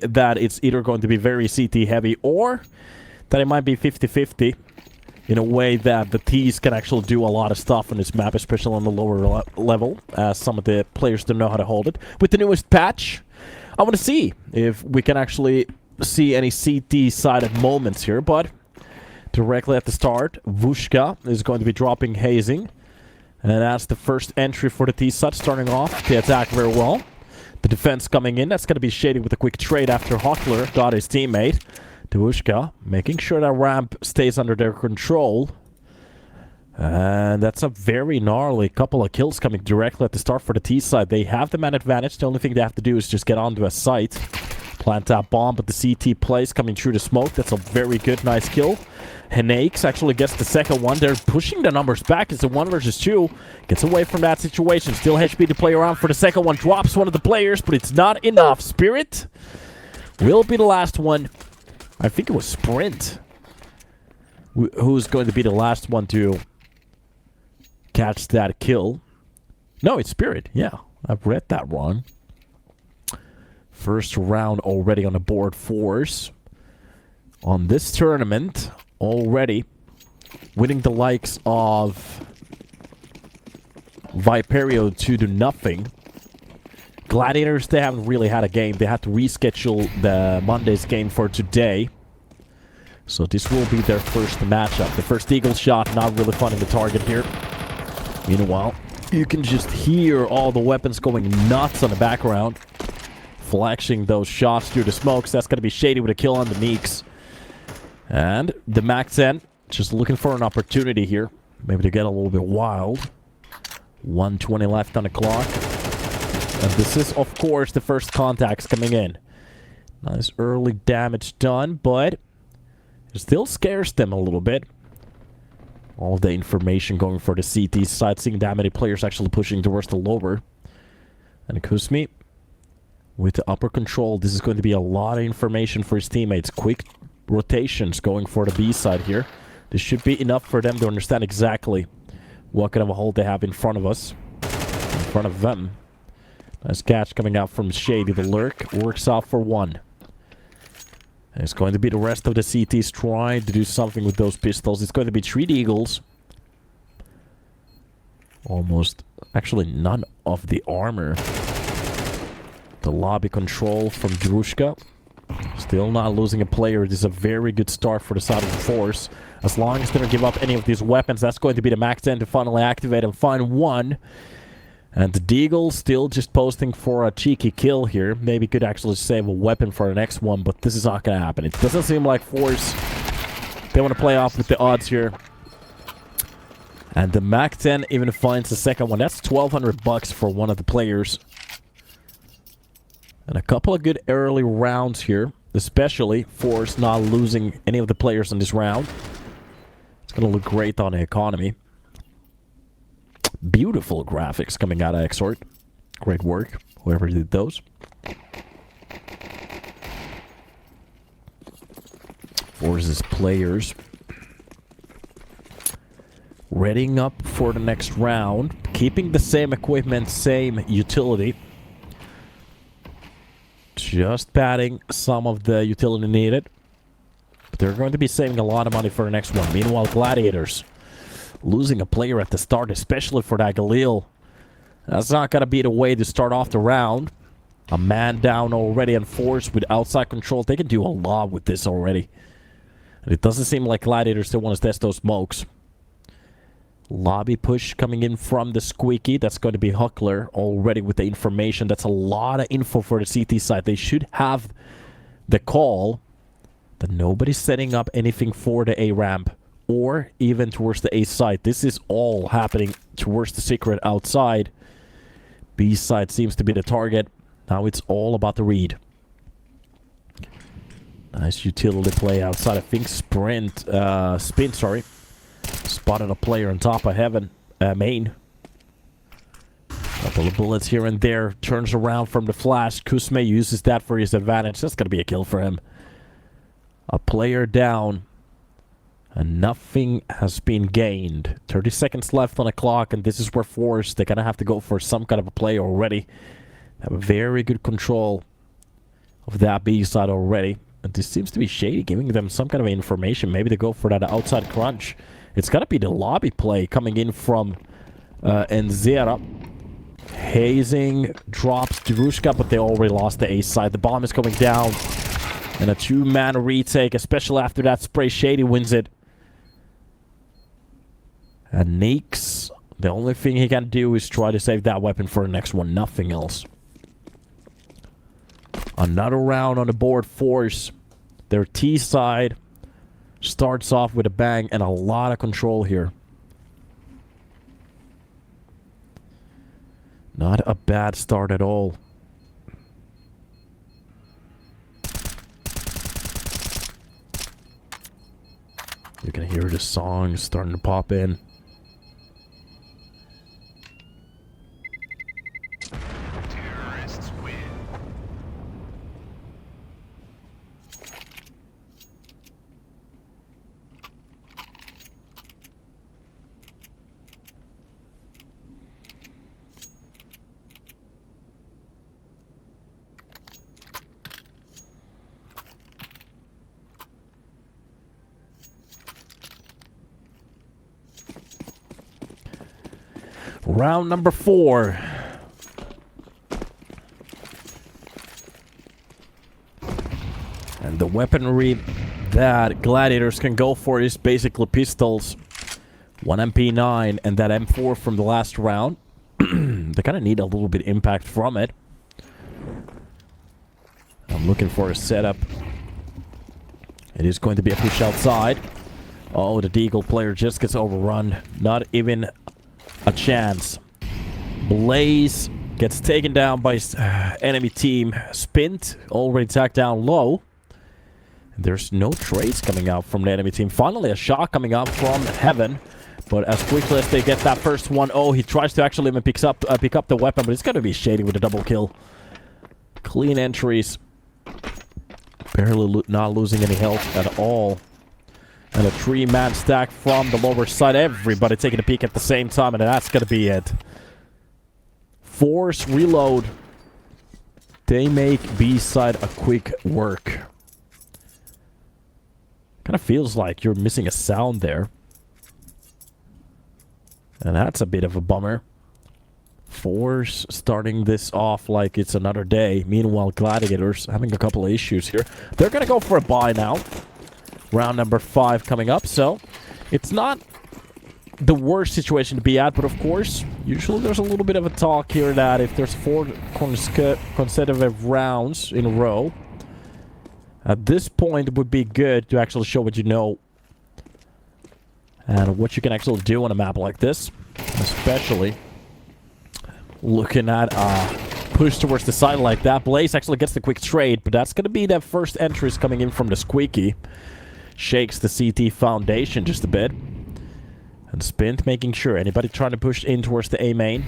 that it's either going to be very CT heavy or that it might be 50-50 in a way that the T's can actually do a lot of stuff on this map, especially on the lower level, as some of the players don't know how to hold it. With the newest patch, I want to see if we can actually see any CT-sided moments here, but directly at the start, Vushka is going to be dropping hazing, and that's the first entry for the T-side, starting off the attack very well. The defense coming in, that's going to be shady with a quick trade after Hockler got his teammate. Devushka making sure that ramp stays under their control. And that's a very gnarly couple of kills coming directly at the start for the T side. They have the man advantage. The only thing they have to do is just get onto a site. Plant that bomb, but the CT plays coming through the smoke. That's a very good, nice kill. Henakes actually gets the second one. They're pushing the numbers back. It's a 1 versus 2. Gets away from that situation. Still HP to play around for the second one. Drops one of the players, but it's not enough. Spirit will be the last one. I think it was Sprint who's going to be the last one to catch that kill. No, it's Spirit. Yeah, I've read that wrong. First round already on the board. FORZE on this tournament already winning the likes of Viperio 2-0. Gladiators, they haven't really had a game. They had to reschedule the Monday's game for today. So this will be their first matchup. The first Eagle shot, not really finding the target here. Meanwhile, you can just hear all the weapons going nuts on the background. Flashing those shots through the smokes. That's going to be shady with a kill on the Meeks. And the Mac 10 just looking for an opportunity here. Maybe to get a little bit wild. 1:20 left on the clock. And this is, of course, the first contacts coming in. Nice early damage done, but it still scares them a little bit. All the information going for the CT side, seeing that many players actually pushing towards the lower. And Kuzmi with the upper control. This is going to be a lot of information for his teammates. Quick rotations going for the B side here. This should be enough for them to understand exactly what kind of a hold they have in front of us. In front of them. Nice catch coming out from Shady. The lurk works out for one. And it's going to be the rest of the CTs trying to do something with those pistols. It's going to be 3 Eagles. Almost, actually none of the armor. The lobby control from Drushka. Still not losing a player. This is a very good start for the side of the FORZE. As long as they don't give up any of these weapons, that's going to be the Mac 10 to finally activate and find one. And the Deagle still just posting for a cheeky kill here. Maybe could actually save a weapon for the next one, but this is not going to happen. It doesn't seem like FORZE, they want to play off with the odds here. And the Mac 10 even finds the second one. That's $1,200 for one of the players. And a couple of good early rounds here, especially FORZE not losing any of the players in this round. It's going to look great on the economy. Beautiful graphics coming out of Exort. Great work, whoever did those. FORZE's players readying up for the next round. Keeping the same equipment, same utility. Just padding some of the utility needed. But they're going to be saving a lot of money for the next one. Meanwhile, Gladiators losing a player at the start, especially for that Galil. That's not going to be the way to start off the round. A man down already and FORZE with outside control. They can do a lot with this already. And it doesn't seem like Gladiators still want to test those smokes. Lobby push coming in from the Squeaky. That's going to be Huckler already with the information. That's a lot of info for the CT side. They should have the call that nobody's setting up anything for the A ramp or even towards the A side. This is all happening towards the secret outside. B side seems to be the target. Now it's all about the read. Nice utility play outside. I think Spin, sorry. Spotted a player on top of heaven. Main. Couple of bullets here and there. Turns around from the flash. Kusme uses that for his advantage. That's going to be a kill for him. A player down. And nothing has been gained. 30 seconds left on the clock. And this is where FORZE, they're going to have to go for some kind of a play already. Have a very good control of that B side already. And this seems to be Shady, giving them some kind of information. Maybe they go for that outside crunch. It's got to be the lobby play coming in from Enzera. Hazing drops Derushka, but they already lost the A side. The bomb is going down. And a 2-man retake, especially after that spray. Shady wins it. And Neeks, the only thing he can do is try to save that weapon for the next one. Nothing else. Another round on the board. FORZE. Their T side starts off with a bang and a lot of control here. Not a bad start at all. You can hear the song starting to pop in. Terrorists win. Round number 4. And the weaponry that Gladiators can go for is basically pistols. 1 MP9 and that M4 from the last round. They kind of need a little bit impact from it. I'm looking for a setup. It is going to be a push outside. Oh, the Deagle player just gets overrun. Not even a chance. Blaze gets taken down by enemy team. Spint already tacked down low. There's no trades coming out from the enemy team. Finally, a shot coming out from Heaven. But as quickly as they get that first one, oh, he tries to actually even pick up the weapon, but it's going to be Shady with a double kill. Clean entries. Barely not losing any health at all. And a 3-man stack from the lower side. Everybody taking a peek at the same time, and that's going to be it. FORZE reload. They make B side a quick work. Kind of feels like you're missing a sound there. And that's a bit of a bummer. FORZE starting this off like it's another day. Meanwhile, Gladiators having a couple of issues here. They're going to go for a buy now. Round number 5 coming up. So, it's not the worst situation to be at. But of course, usually there's a little bit of a talk here that if there's 4 consecutive rounds in a row, at this point it would be good to actually show what you know. And what you can actually do on a map like this. Especially looking at push towards the side like that. Blaze actually gets the quick trade, but that's going to be the first entries coming in from the Squeaky. Shakes the CT foundation just a bit. And Spint making sure anybody trying to push in towards the A main,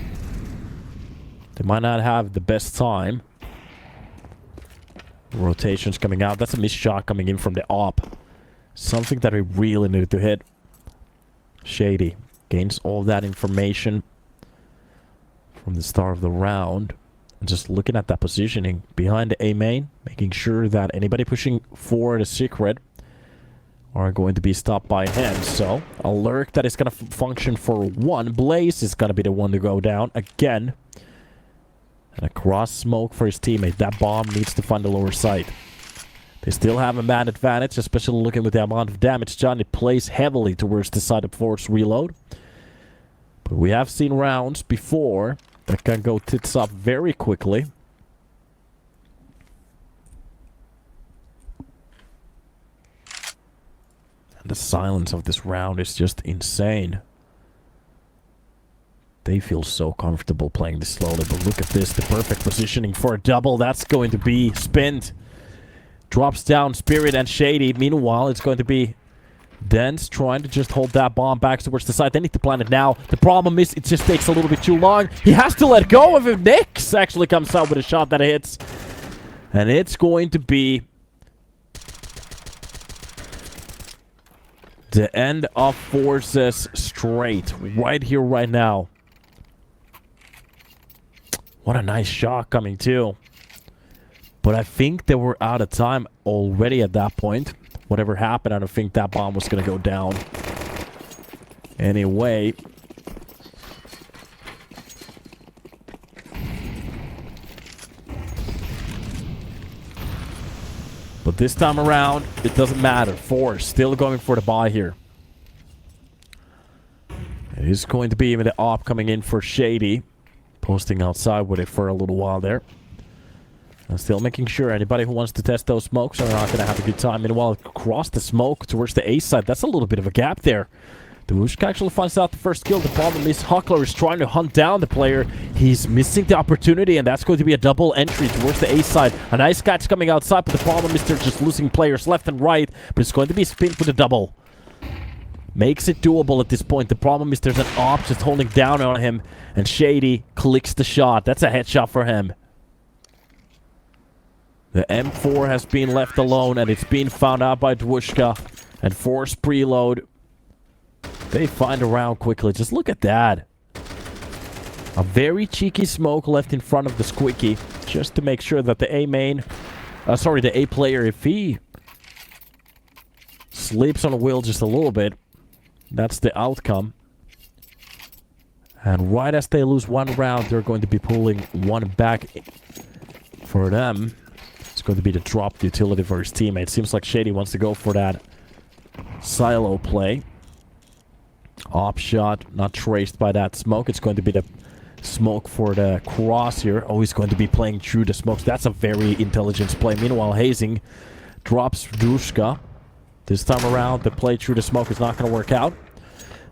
they might not have the best time. Rotations coming out. That's a missed shot coming in from the op. Something that we really needed to hit. Shady gains all that information from the start of the round. And just looking at that positioning behind the A main, making sure that anybody pushing for the secret are going to be stopped by him. So, a lurk that is going to function for 1. Blaze is going to be the one to go down again. And a cross smoke for his teammate. That bomb needs to find the lower side. They still have a man advantage, especially looking with the amount of damage done. It plays heavily towards the side of FORZE reload. But we have seen rounds before that can go tits up very quickly. And the silence of this round is just insane. They feel so comfortable playing this slowly, but look at this, the perfect positioning for a double. That's going to be Spint. Drops down Spirit and Shady. Meanwhile, it's going to be Dens trying to just hold that bomb back towards the side. They need to plant it now. The problem is it just takes a little bit too long. He has to let go of it. Nix actually comes out with a shot that hits. And it's going to be the end of FORZE's straight. Right here, right now. What a nice shot coming too. But I think they were out of time already at that point. Whatever happened, I don't think that bomb was going to go down. Anyway. But this time around, it doesn't matter. FORZE still going for the buy here. It is going to be even the op coming in for Shady. Posting outside with it for a little while there. And still making sure anybody who wants to test those smokes are not going to have a good time. Meanwhile, across the smoke towards the A side, that's a little bit of a gap there. Dwushka actually finds out the first kill. The problem is Huckler is trying to hunt down the player. He's missing the opportunity, and that's going to be a double entry towards the A side. A nice catch coming outside, but the problem is they're just losing players left and right. But it's going to be spin with a double. Makes it doable at this point. The problem is there's an op just holding down on him, and Shady clicks the shot. That's a headshot for him. The M4 has been left alone, and it's been found out by Dwushka. And FORZE preload. They find a round quickly. Just look at that. A very cheeky smoke left in front of the Squeaky. Just to make sure that the the A player, if he slips on the wheel just a little bit, that's the outcome. And right as they lose one round, they're going to be pulling one back for them. It's going to be the dropped utility for his teammate. Seems like Shady wants to go for that silo play. Op shot, not traced by that smoke. It's going to be the smoke for the cross here. Oh, he's going to be playing through the smokes. That's a very intelligent play. Meanwhile, Hazing drops Dwushka. This time around, the play through the smoke is not going to work out.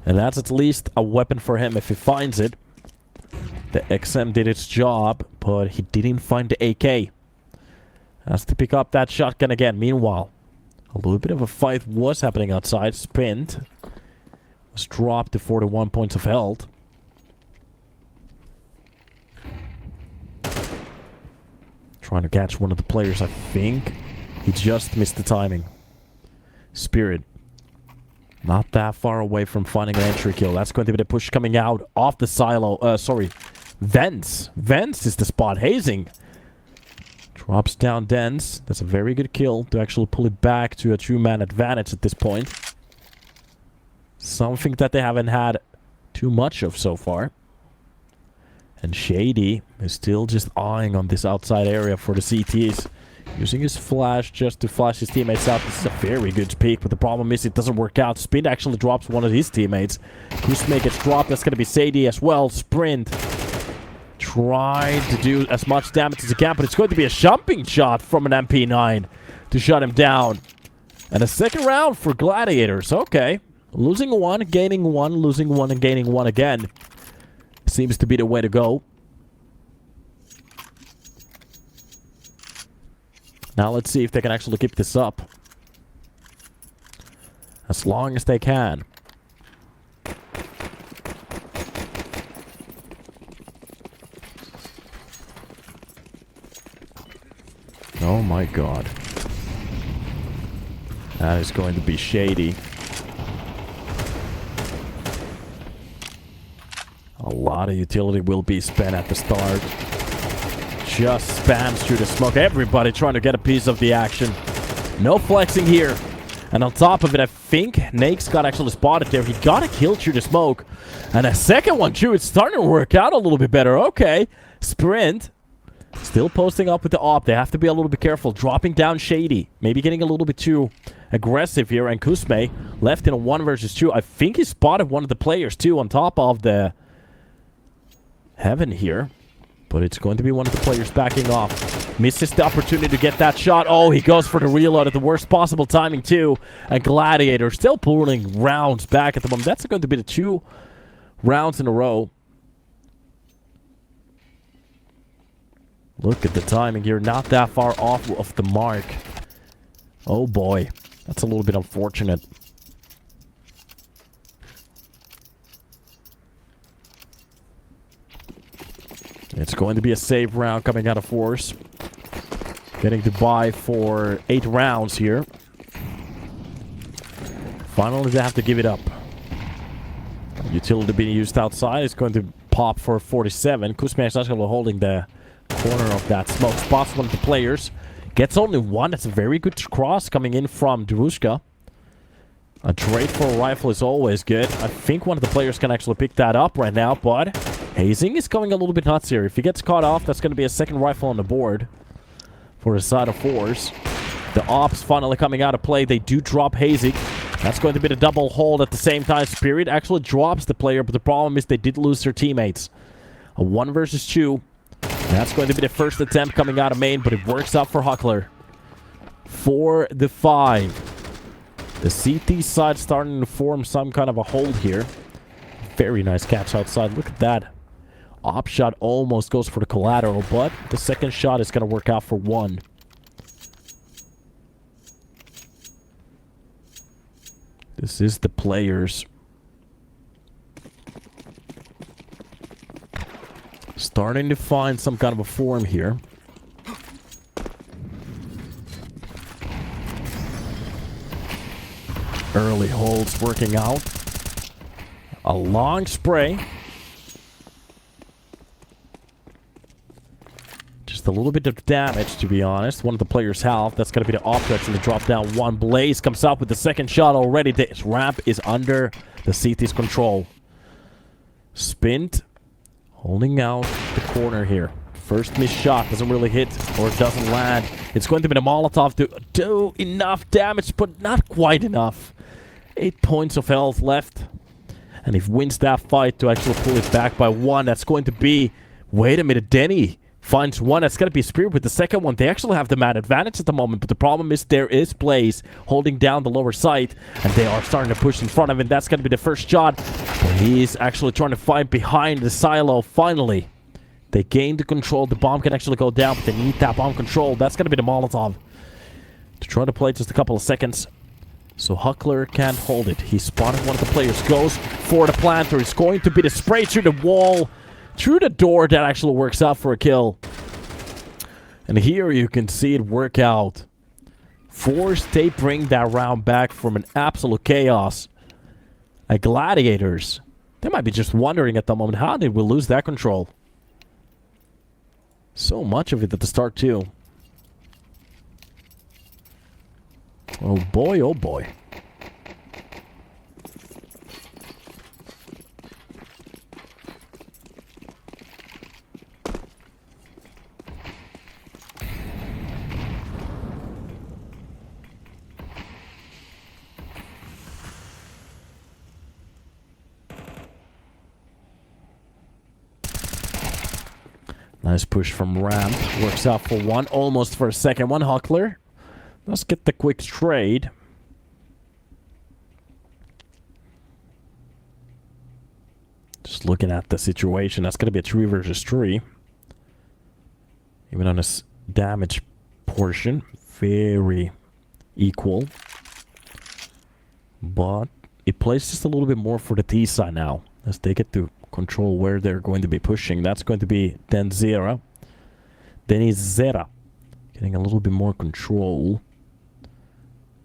And that's at least a weapon for him if he finds it. The XM did its job, but he didn't find the AK. Has to pick up that shotgun again. Meanwhile, a little bit of a fight was happening outside. Sprint was dropped to 41 points of health. Trying to catch one of the players, I think. He just missed the timing. Spirit. Not that far away from finding an entry kill. That's going to be the push coming out off the silo. Vents. Vents is the spot. Hazing. Drops down Dens. That's a very good kill to actually pull it back to a two-man advantage at this point. Something that they haven't had too much of so far. And Shady is still just eyeing on this outside area for the CTs. Using his flash just to flash his teammates out. This is a very good peek, but the problem is it doesn't work out. Spin actually drops one of his teammates. Kusme gets dropped. That's going to be Sadie as well. Sprint tried to do as much damage as he can, but it's going to be a jumping shot from an MP9 to shut him down. And a second round for Gladiators. Okay. Losing one, gaining one, losing one, and gaining one again. Seems to be the way to go. Now let's see if they can actually keep this up. As long as they can. Oh my god. That is going to be Shady. A lot of utility will be spent at the start. Just spams through the smoke. Everybody trying to get a piece of the action. No flexing here. And on top of it, I think Nakes got actually spotted there. He got a kill through the smoke. And a second one too. It's starting to work out a little bit better. Okay. Sprint. Still posting up with the op. They have to be a little bit careful. Dropping down Shady. Maybe getting a little bit too aggressive here. And Kusme left in a 1 versus 2. I think he spotted one of the players too on top of the Heaven here. But it's going to be one of the players backing off. Misses the opportunity to get that shot. Oh, he goes for the reload at the worst possible timing too. And Gladiator still pulling rounds back at the moment. That's going to be the 2 rounds in a row. Look at the timing here. Not that far off of the mark. Oh boy. That's a little bit unfortunate. It's going to be a save round coming out of FORZE. Getting to buy for 8 rounds here. Finally, they have to give it up. Utility being used outside is going to pop for 47. Kusma is actually holding the corner of that smoke. Spots one of the players. Gets only one. That's a very good cross coming in from Drushka. A trade for a rifle is always good. I think one of the players can actually pick that up right now, but Hazing is going a little bit nuts here. If he gets caught off, that's going to be a second rifle on the board for the side of FORZE. The ops finally coming out of play. They do drop Hazing. That's going to be the double hold at the same time. Spirit actually drops the player, but the problem is they did lose their teammates. A 1 versus 2. That's going to be the first attempt coming out of main, but it works out for Huckler. For the 5. The CT side starting to form some kind of a hold here. Very nice catch outside. Look at that. Op shot almost goes for the collateral, but the second shot is going to work out for 1. This is the players. Starting to find some kind of a form here. Early holds working out. A long spray. Just a little bit of damage, to be honest. One of the players' health. That's going to be the objects, and the drop down 1. Blaze comes out with the second shot already. This ramp is under the CT's control. Spint. Holding out the corner here. First missed shot doesn't really hit or doesn't land. It's going to be the Molotov to do enough damage, but not quite enough. 8 points of health left. And he wins that fight to actually pull it back by 1. That's going to be... Wait a minute, Denny finds 1. That's going to be Spirit with the second one. They actually have the man advantage at the moment, but the problem is there is Blaze holding down the lower side, and they are starting to push in front of him. That's going to be the first shot, but he's actually trying to fight behind the silo. Finally, they gain the control. The bomb can actually go down, but they need that bomb control. That's going to be the Molotov to try to play just a couple of seconds. So Huckler can't hold it. He spotted one of the players. Goes for the planter. It's going to be the spray through the wall. Through the door. That actually works out for a kill. And here you can see it work out. FORZE, they bring that round back from an absolute chaos. Gladiators. They might be just wondering at the moment, how did we lose that control? So much of it at the start too. Oh boy, oh boy. Nice push from ramp. Works out for 1. Almost for a second one. Huckler. Let's get the quick trade. Just looking at the situation. That's going to be a 3 versus 3. Even on this damage portion. Very equal. But it plays just a little bit more for the T side now. As they get to control where they're going to be pushing. That's going to be Denzera. Denizera. Getting a little bit more control.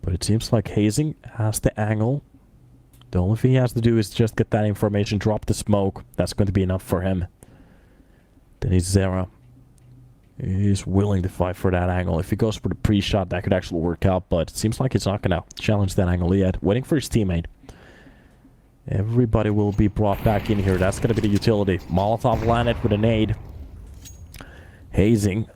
But it seems like Hazing has the angle. The only thing he has to do is just get that information, drop the smoke. That's going to be enough for him. Denizera is willing to fight for that angle. If he goes for the pre-shot, that could actually work out. But it seems like he's not going to challenge that angle yet. Waiting for his teammate. Everybody will be brought back in here. That's going to be the utility. Molotov landed with a nade. Hazing,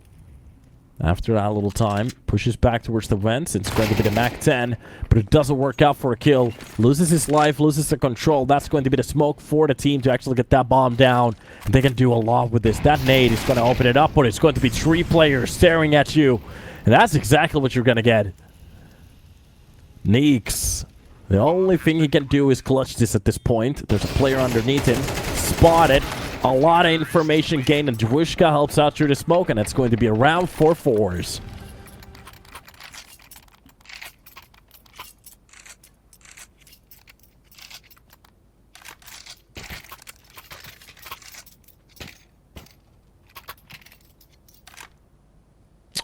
after that little time, pushes back towards the vents. It's going to be the MAC-10, but it doesn't work out for a kill. Loses his life, loses the control. That's going to be the smoke for the team to actually get that bomb down. And they can do a lot with this. That nade is going to open it up, but it's going to be 3 players staring at you. And that's exactly what you're going to get. Neeks. The only thing he can do is clutch this at this point. There's a player underneath him. Spotted. A lot of information gained, and Drushka helps out through the smoke, and it's going to be a round for FORZE.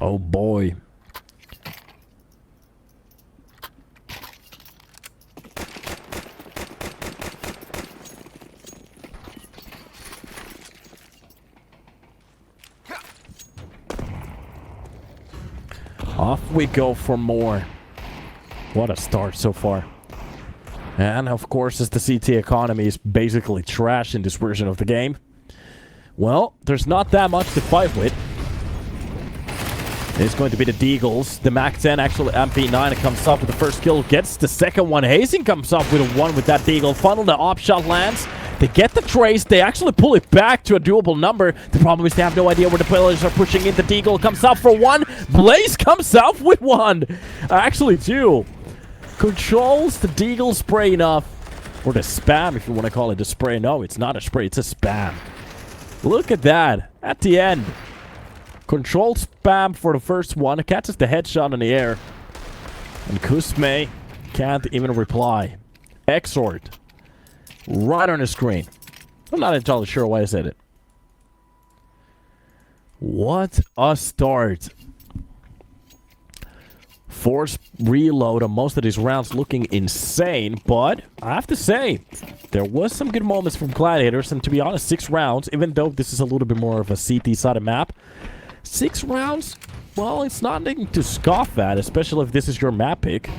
Oh boy. Off we go for more. What a start so far. And of course, as the CT economy is basically trash in this version of the game, well, there's not that much to fight with. It's going to be the Deagles. The Mac 10, actually, MP9 comes up with the first kill, gets the second one. Hazing comes up with a 1 with that Deagle. Funnel, the op shot lands. They get the trace. They actually pull it back to a doable number. The problem is they have no idea where the players are pushing in. The Deagle comes out for 1. Blaze comes out with 1. Actually, 2. Controls the Deagle spray enough. Or the spam, if you want to call it a spray. No, it's not a spray. It's a spam. Look at that. At the end. Control spam for the first one. It catches the headshot in the air. And Kusme can't even reply. Exort. Right on the screen. I'm not entirely sure why I said it. What a start. FORZE reload on most of these rounds looking insane, but I have to say, there was some good moments from Gladiators, and to be honest, 6 rounds, even though this is a little bit more of a CT-sided map, 6 rounds, well, it's not anything to scoff at, especially if this is your map pick.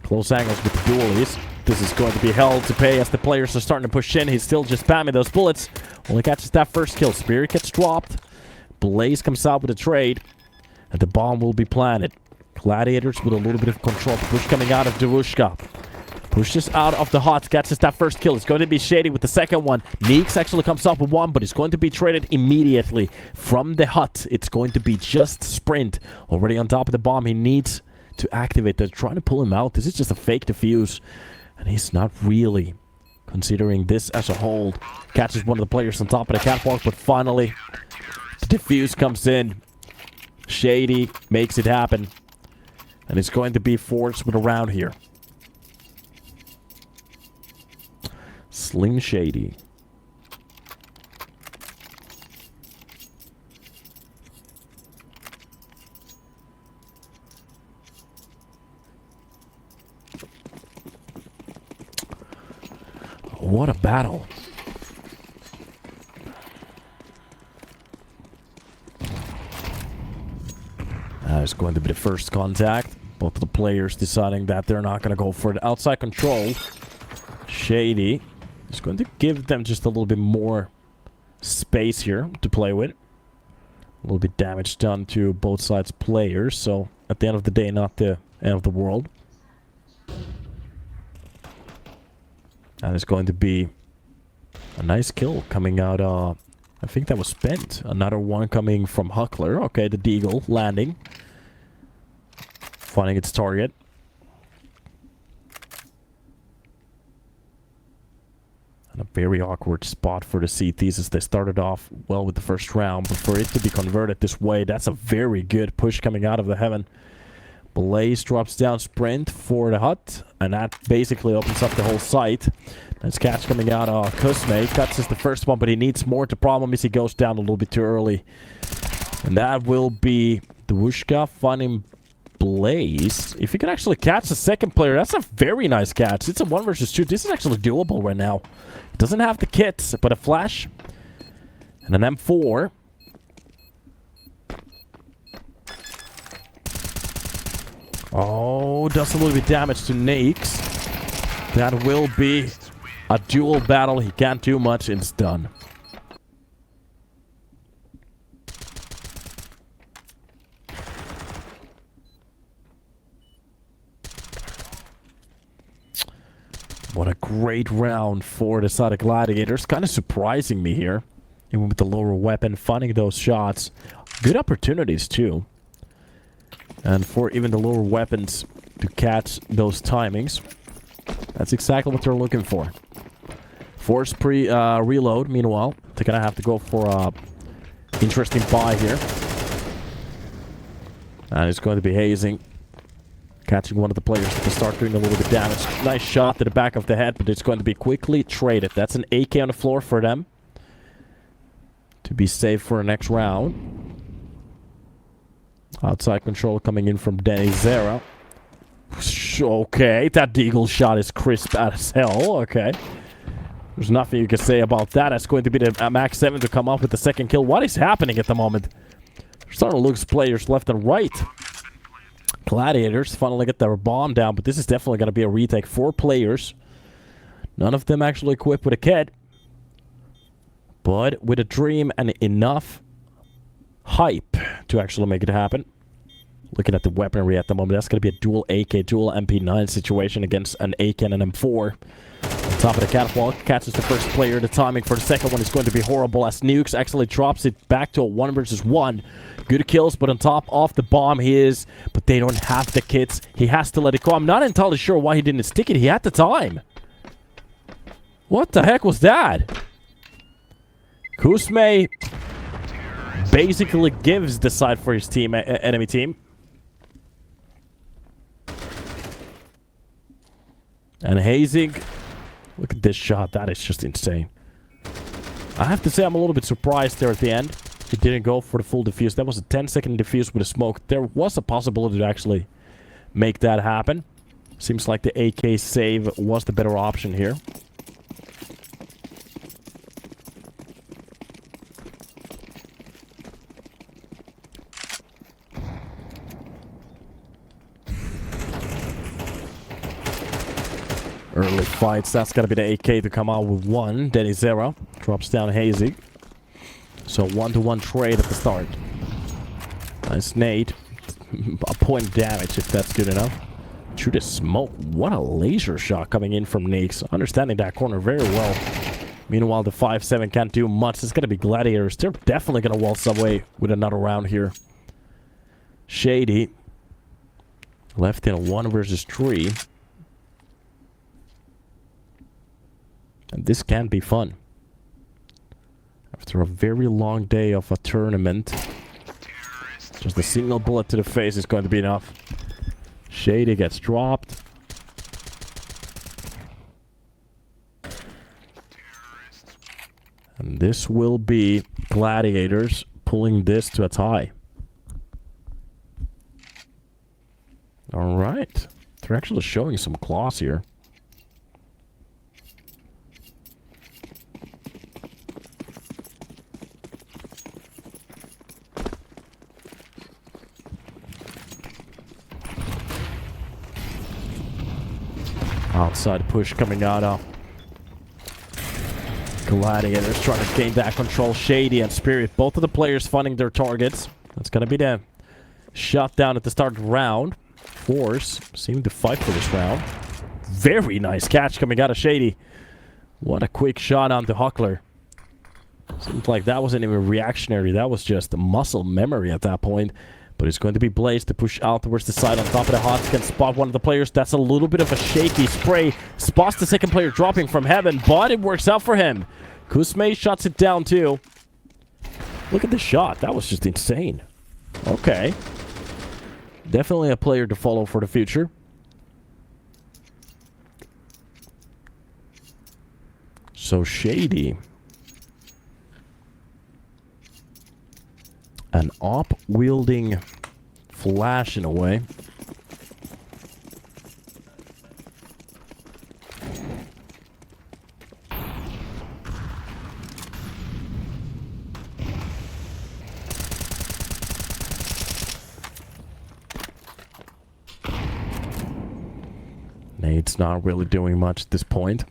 Close angles with the dualies. This is going to be hell to pay as the players are starting to push in. He's still just spamming those bullets. Only catches that first kill. Spirit gets dropped. Blaze comes out with a trade, and the bomb will be planted. Gladiators with a little bit of control. Push coming out of Devushka. Pushes out of the hut. Catches that first kill. It's going to be Shady with the second one. Neeks actually comes up with 1, but it's going to be traded immediately from the hut. It's going to be just Sprint. Already on top of the bomb. He needs to activate. They're trying to pull him out. This is just a fake defuse. And he's not really considering this as a hold. Catches one of the players on top of the catwalk, but finally the defuse comes in. Shady makes it happen. And it's going to be FORZE with a round here. Sling Shady. What a battle. It's going to be the first contact. Both of the players deciding that they're not going to go for the outside control. Shady is going to give them just a little bit more space here to play with. A little bit damage done to both sides players. So at the end of the day, not the end of the world. And it's going to be a nice kill coming out. I think that was spent. Another one coming from Huckler. Okay, the Deagle landing. Finding its target. And a very awkward spot for the CTs as they started off well with the first round. But for it to be converted this way, that's a very good push coming out of the heaven. Blaze drops down Sprint for the hut. And that basically opens up the whole site. Nice catch coming out of Kusme. Catches the first one, but he needs more. The problem is he goes down a little bit too early. And that will be the Wushka finding Blaze. If he can actually catch the second player, that's a very nice catch. It's a 1 versus 2. This is actually doable right now. It doesn't have the kits, but a flash. And an M4. Oh, does a little bit damage to Neeks. That will be a dual battle. He can't do much. It's done. What a great round for the side of Gladiators. Kind of surprising me here. Even with the lower weapon, finding those shots. Good opportunities too. And for even the lower weapons to catch those timings. That's exactly what they're looking for. FORZE reload, meanwhile. They're gonna have to go for a interesting buy here. And it's going to be Hazing. Catching one of the players to start doing a little bit of damage. Nice shot to the back of the head, but it's going to be quickly traded. That's an AK on the floor for them. To be safe for the next round. Outside control coming in from Danny Zera. Okay, that Deagle shot is crisp as hell. Okay. There's nothing you can say about that. That's going to be the Max 7 to come up with the second kill. What is happening at the moment? They're starting to lose players left and right. Gladiators finally get their bomb down, but this is definitely going to be a retake. 4 players. None of them actually equipped with a kit. But with a dream and enough hype to actually make it happen. Looking at the weaponry at the moment, that's going to be a dual AK, dual MP9 situation against an AK and an M4. On top of the catwalk, catches the first player. The timing for the second one is going to be horrible as Nukes actually drops it back to a 1 versus 1. Good kills, but on top of the bomb he is. But they don't have the kits. He has to let it go. I'm not entirely sure why he didn't stick it. He had the time. What the heck was that? Kusme basically gives the side for his team, enemy team. And Hazing, look at this shot. That is just insane. I have to say I'm a little bit surprised there at the end. He didn't go for the full defuse. That was a 10-second defuse with a smoke. There was a possibility to actually make that happen. Seems like the AK save was the better option here. Early fights, that's gonna be the AK to come out with 1. Denny 0. Drops down Hazy. So 1-to-1 trade at the start. Nice nade. A point damage if that's good enough. Shoot a smoke. What a laser shot coming in from Neeks. Understanding that corner very well. Meanwhile, the 5-7 can't do much. It's gonna be Gladiators. They're definitely gonna waltz away with another round here. Shady. Left in a 1 versus 3. And this can be fun. After a very long day of a tournament, just a single bullet to the face is going to be enough. Shady gets dropped. And this will be Gladiators pulling this to a tie. Alright. They're actually showing some claws here. Outside push coming out of Gladiators trying to gain that control. Shady and Spirit, both of the players finding their targets. That's going to be the shutdown at the start of the round. FORZE seem to fight for this round. Very nice catch coming out of Shady. What a quick shot on the Huckler. Seems like that wasn't even reactionary. That was just a muscle memory at that point. But it's going to be Blaze to push out towards the side on top of the Hots. Can spot one of the players. That's a little bit of a shaky spray. Spots the second player dropping from heaven, but it works out for him. Kusme shuts it down too. Look at the shot. That was just insane. Okay. Definitely a player to follow for the future. So Shady. An op-wielding flash in a way. Nade's not really doing much at this point.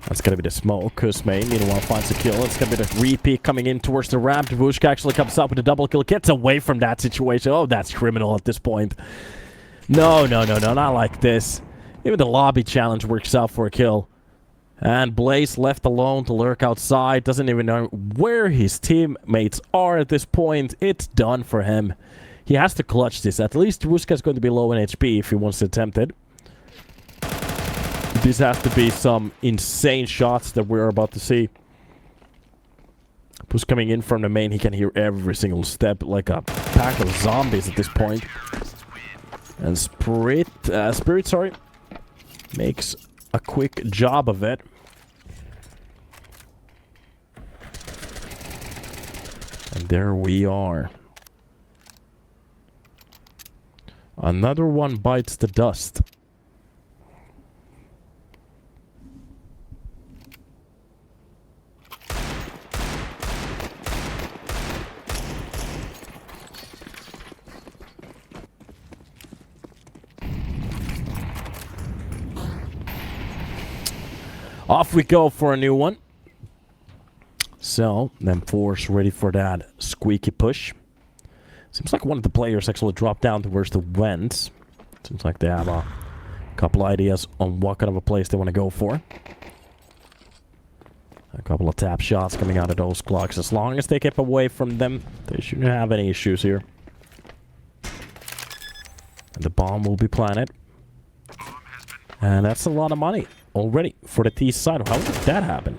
That's going to be the smoke. Kusme, meanwhile, finds a kill. It's going to be the repeat coming in towards the ramp. Dvushka actually comes up with a double kill. Gets away from that situation. Oh, that's criminal at this point. No, not like this. Even the lobby challenge works out for a kill. And Blaze left alone to lurk outside. Doesn't even know where his teammates are at this point. It's done for him. He has to clutch this. At least Dvushka's going to be low in HP if he wants to attempt it. These have to be some insane shots that we're about to see. Who's coming in from the main, he can hear every single step like a pack of zombies at this point. And Spirit, makes a quick job of it. And there we are. Another one bites the dust. Off we go for a new one. So, then FORZE ready for that squeaky push. Seems like one of the players actually dropped down towards the vents. Seems like they have a couple ideas on what kind of a place they want to go for. A couple of tap shots coming out of those clocks. As long as they keep away from them, they shouldn't have any issues here. And the bomb will be planted. And that's a lot of money already for the T side. How did that happen?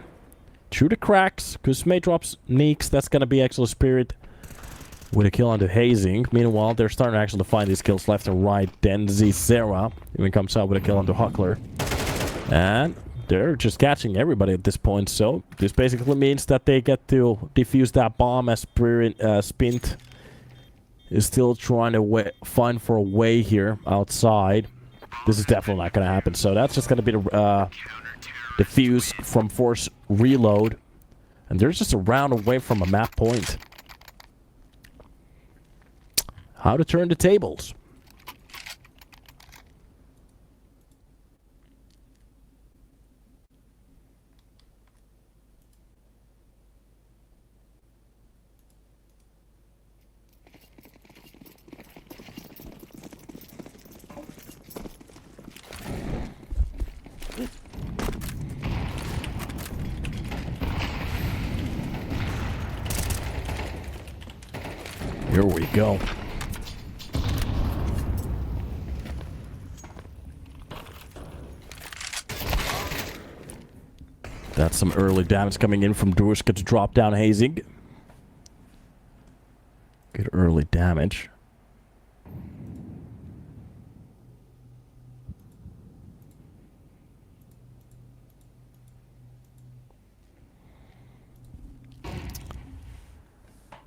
Through the cracks, because May drops Neeks. That's going to be actual Spirit with a kill onto Hazing. Meanwhile, they're starting to actually find these kills left and right. Denzi Sarah even comes out with a kill onto Huckler. And they're just catching everybody at this point. So this basically means that they get to defuse that bomb as Spirit, Spint is still trying to find for a way here outside. This is definitely not going to happen. So that's just going to be the defuse from FORZE reload. And they're just a round away from a map point. How to turn the tables. Here we go. That's some early damage coming in from Druska to drop down Hazing. Good early damage.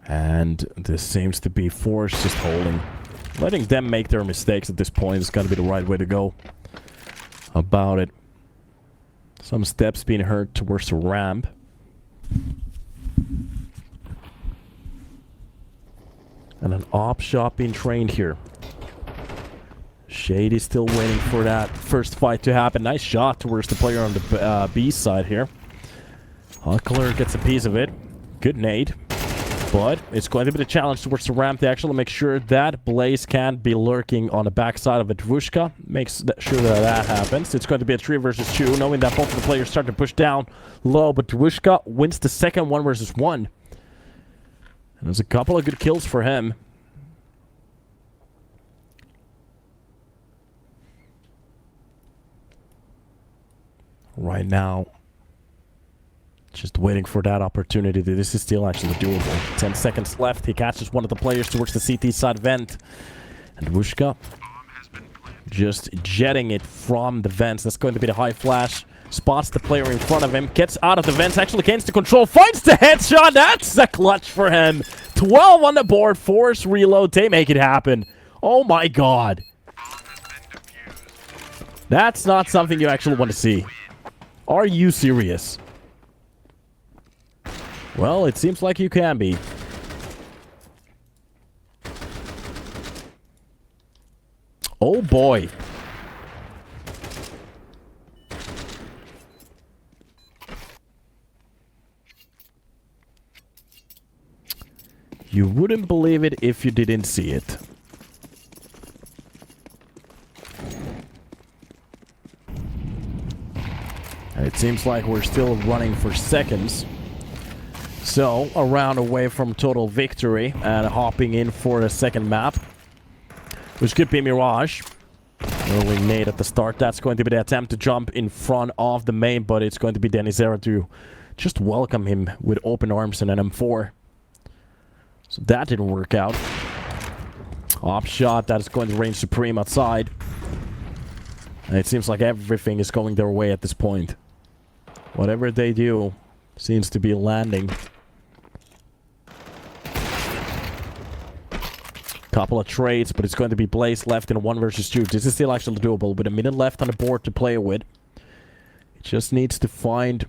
And this seems to be FORZE just holding. Letting them make their mistakes at this point is going to be the right way to go about it. Some steps being heard towards the ramp. And an op shot being trained here. Shady still waiting for that first fight to happen. Nice shot towards the player on the B side here. Huckler gets a piece of it. Good nade. But it's going to be the challenge towards the ramp to actually make sure that Blaze can't be lurking on the backside of a Dvushka. Makes sure that happens. It's going to be a 3 versus 2, knowing that both of the players start to push down low. But Dvushka wins the second 1 versus 1. And there's a couple of good kills for him. Right now, just waiting for that opportunity. This is still actually doable. 10 seconds left. He catches one of the players towards the CT side vent. And Dvushka just jetting it from the vents. That's going to be the high flash. Spots the player in front of him. Gets out of the vents. Actually gains the control. Finds the headshot. That's a clutch for him. 12 on the board. FORZE reload. They make it happen. Oh my god. That's not something you actually want to see. Are you serious? Well, it seems like you can be. Oh boy. You wouldn't believe it if you didn't see it. And it seems like we're still running for seconds. So, a round away from total victory and hopping in for a second map, which could be Mirage. Early nade at the start. That's going to be the attempt to jump in front of the main, but it's going to be Denizera to just welcome him with open arms and an M4. So that didn't work out. Op shot, that is going to reign supreme outside. And it seems like everything is going their way at this point. Whatever they do seems to be landing. Couple of trades, but it's going to be Blaze left in 1 versus 2. This is still actually doable with a minute left on the board to play with. It just needs to find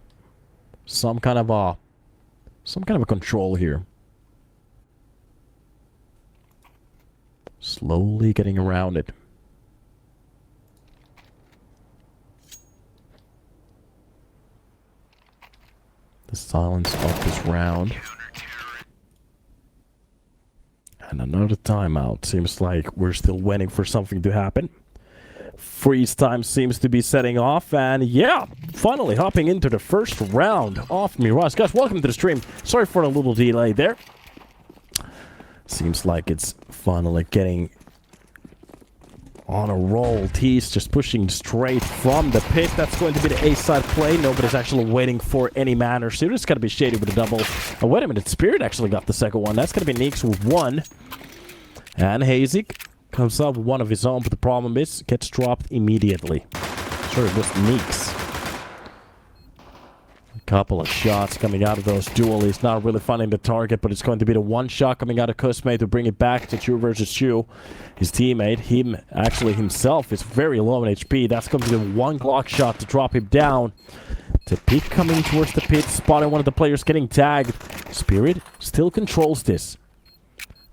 some kind of a control here. Slowly getting around it. The silence of this round. And another timeout. Seems like we're still waiting for something to happen. Freeze time seems to be setting off, and yeah, finally hopping into the first round of Mirage. Guys, welcome to the stream. Sorry for a little delay there. Seems like it's finally getting on a roll. T's just pushing straight from the pit. That's going to be the A-side play. Nobody's actually waiting for any man or suit. It's going to be Shady with a double. Oh, wait a minute. Spirit actually got the second one. That's going to be Neeks with one. And Hazik comes up with one of his own, but the problem is, gets dropped immediately. Sure, it was Neeks. A couple of shots coming out of those duel. He's not really finding the target, but it's going to be the one shot coming out of Kusme to bring it back to 2 versus 2. His teammate, himself, is very low in HP. That's going to be the one Glock shot to drop him down. The peak coming towards the pit, spotting one of the players getting tagged. Spirit still controls this.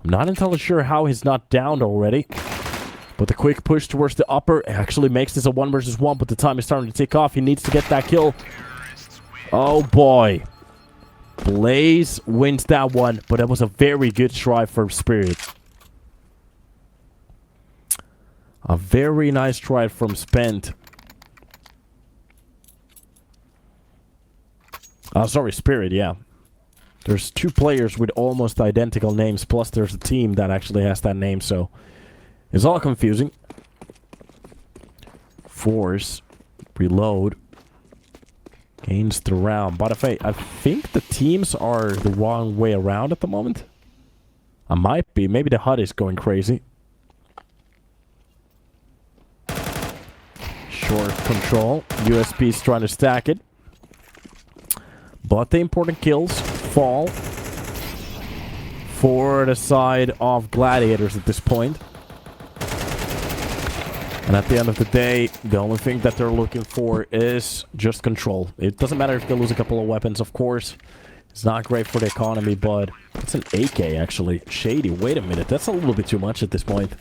I'm not entirely sure how he's not downed already. But the quick push towards the upper actually makes this a 1 versus 1, but the time is starting to tick off. He needs to get that kill. Oh boy. Blaze wins that one, but that was a very good try for Spirit. A very nice try from Spent. Sorry, Spirit, yeah. There's 2 players with almost identical names, plus there's a team that actually has that name, so it's all confusing. FORZE, reload, gains the round. But I think the teams are the wrong way around at the moment. I might be. Maybe the HUD is going crazy. Short control. USP's trying to stack it. But the important kills fall for the side of Gladiators at this point. And at the end of the day, the only thing that they're looking for is just control. It doesn't matter if they lose a couple of weapons, of course. It's not great for the economy, but it's an AK, actually. Shady, wait a minute. That's a little bit too much at this point.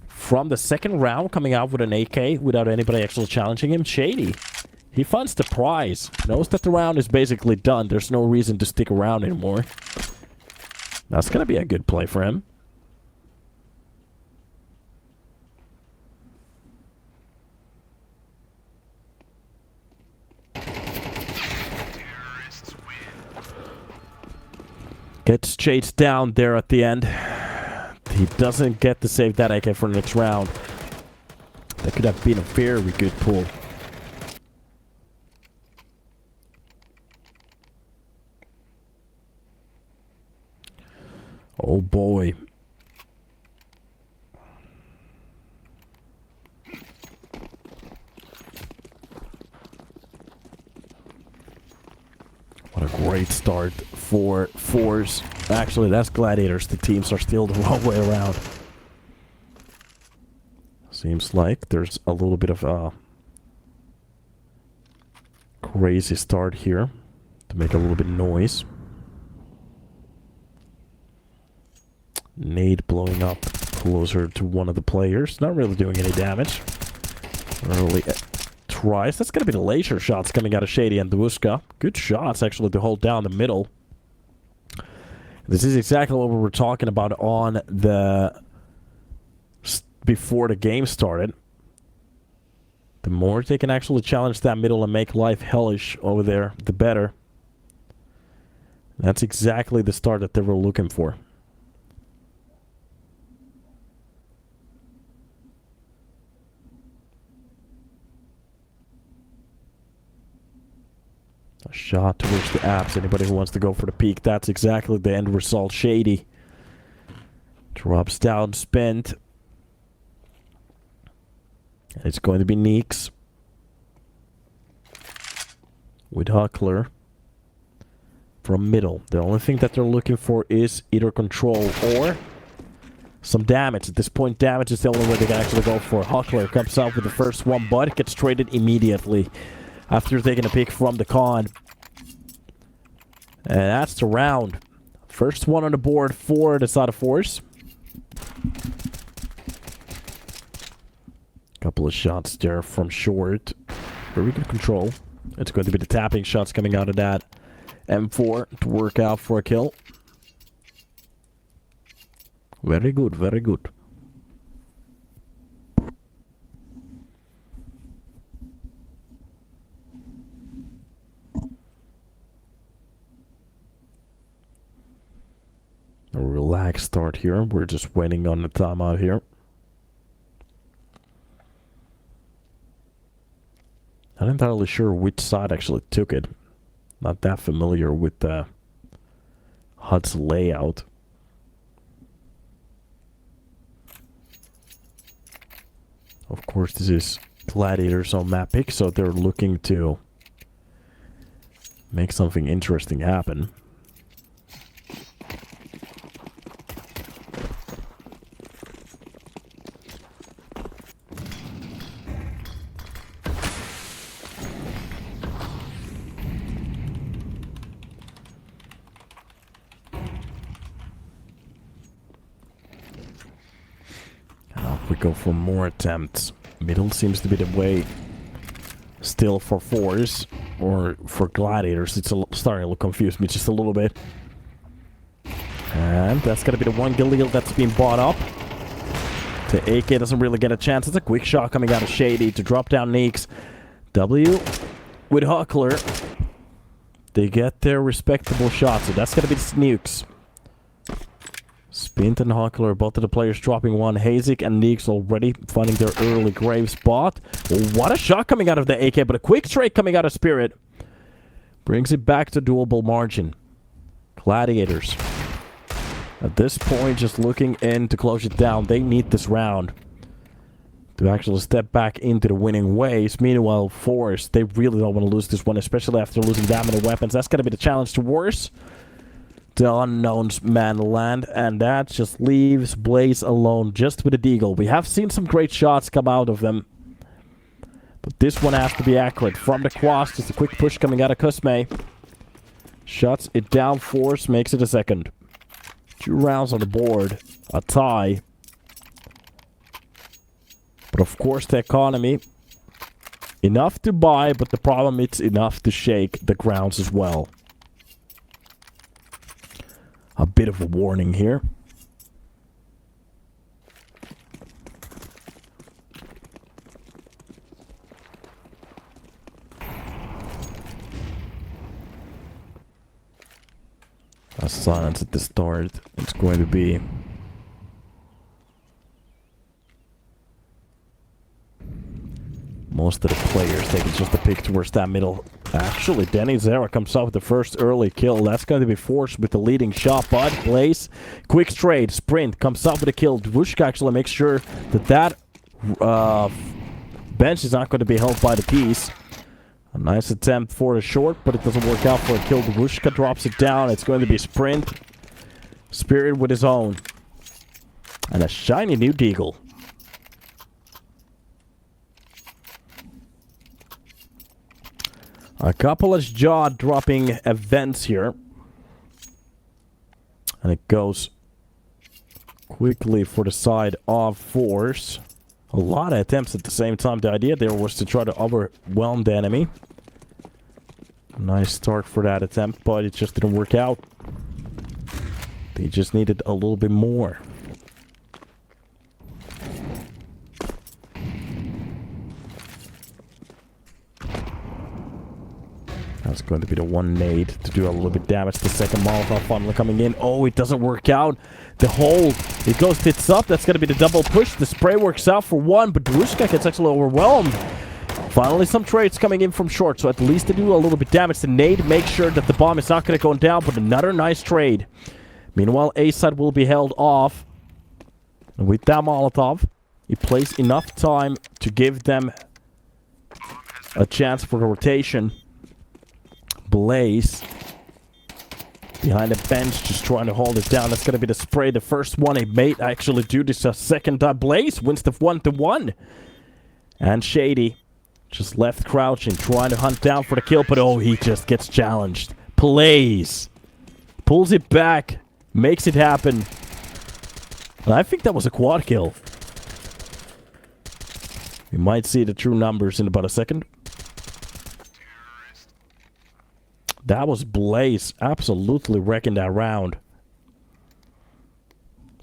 From the second round, coming out with an AK without anybody actually challenging him, Shady. He finds the prize. Knows that the round is basically done. There's no reason to stick around anymore. That's going to be a good play for him. Gets chased down there at the end. He doesn't get to save that AK for the next round. That could have been a very good pull. Oh boy. What a great start for FORZE. Actually, that's Gladiators. The teams are still the wrong way around. Seems like there's a little bit of a crazy start here to make a little bit of noise. Nade blowing up closer to one of the players. Not really doing any damage. Early tries. That's going to be the laser shots coming out of Shady and Dwuska. Good shots, actually, to hold down the middle. This is exactly what we were talking about on the... before the game started. The more they can actually challenge that middle and make life hellish over there, the better. That's exactly the start that they were looking for. A shot towards the apps. Anybody who wants to go for the peak, that's exactly the end result. Shady drops down, Spent. And it's going to be Neeks with Huckler from middle. The only thing that they're looking for is either control or some damage. At this point, damage is the only way they can actually go for. Huckler comes out with the first one, but gets traded immediately after taking a pick from the con. And that's the round. First one on the board for the side of FORZE. Couple of shots there from short. Very good control. It's going to be the tapping shots coming out of that. M4 to work out for a kill. Very good, very good. A relaxed start here. We're just waiting on the timeout here. Not entirely sure which side actually took it. Not that familiar with the HUD's layout. Of course, this is Gladiators on map pick, so they're looking to make something interesting happen. We go for more attempts. Middle seems to be the way still for FORZE, or for Gladiators. It's starting to look confused me just a little bit. And that's gonna be the one Galil that's been bought up. The AK doesn't really get a chance. It's a quick shot coming out of Shady to drop down Neeks. W with Huckler. They get their respectable shots, so that's gonna be the Snukes. Spint and Huckler, both of the players dropping one. Hazik and Neeks already finding their early grave spot. Oh, what a shot coming out of the AK, but a quick strike coming out of Spirit. Brings it back to doable margin. Gladiators. At this point, just looking in to close it down. They need this round to actually step back into the winning ways. Meanwhile, FORZE, they really don't want to lose this one, especially after losing that many weapons. That's going to be the challenge to Worse. The unknown's man land, and that just leaves Blaze alone just with a deagle. We have seen some great shots come out of them, but this one has to be accurate. From the quast, just a quick push coming out of Kusme. Shuts it down. FORZE makes it a second. 2 rounds on the board, a tie. But of course the economy, enough to buy, but the problem it's enough to shake the grounds as well. A bit of a warning here. A silence at the start. It's going to be most of the players taking just a pick towards that middle. Actually, Denny Zera comes out with the first early kill. That's going to be FORZE with the leading shot. But Blaze, quick straight, sprint, comes out with a kill. Dvushka actually makes sure that bench is not going to be held by the keys. A nice attempt for the short, but it doesn't work out for a kill. Dvushka drops it down. It's going to be sprint. Spirit with his own. And a shiny new deagle. A couple of jaw-dropping events here. And it goes quickly for the side of FORZE. A lot of attempts at the same time. The idea there was to try to overwhelm the enemy. Nice start for that attempt, but it just didn't work out. They just needed a little bit more. That's going to be the one nade to do a little bit damage. The second Molotov finally coming in. Oh, it doesn't work out. The hole, it goes tits up. That's going to be the double push. The spray works out for one, but Dvushka gets actually overwhelmed. Finally, some trades coming in from short, so at least they do a little bit damage. The nade makes sure that the bomb is not going to go down, but another nice trade. Meanwhile, A side will be held off. And with that Molotov, he plays enough time to give them a chance for the rotation. Blaze behind the bench, just trying to hold it down. That's going to be the spray. The first one he made actually do this a second time. Blaze wins the 1-1. And Shady just left crouching, trying to hunt down for the kill, but oh, he just gets challenged. Plays. Pulls it back. Makes it happen. And I think that was a quad kill. We might see the true numbers in about a second. That was Blaze absolutely wrecking that round.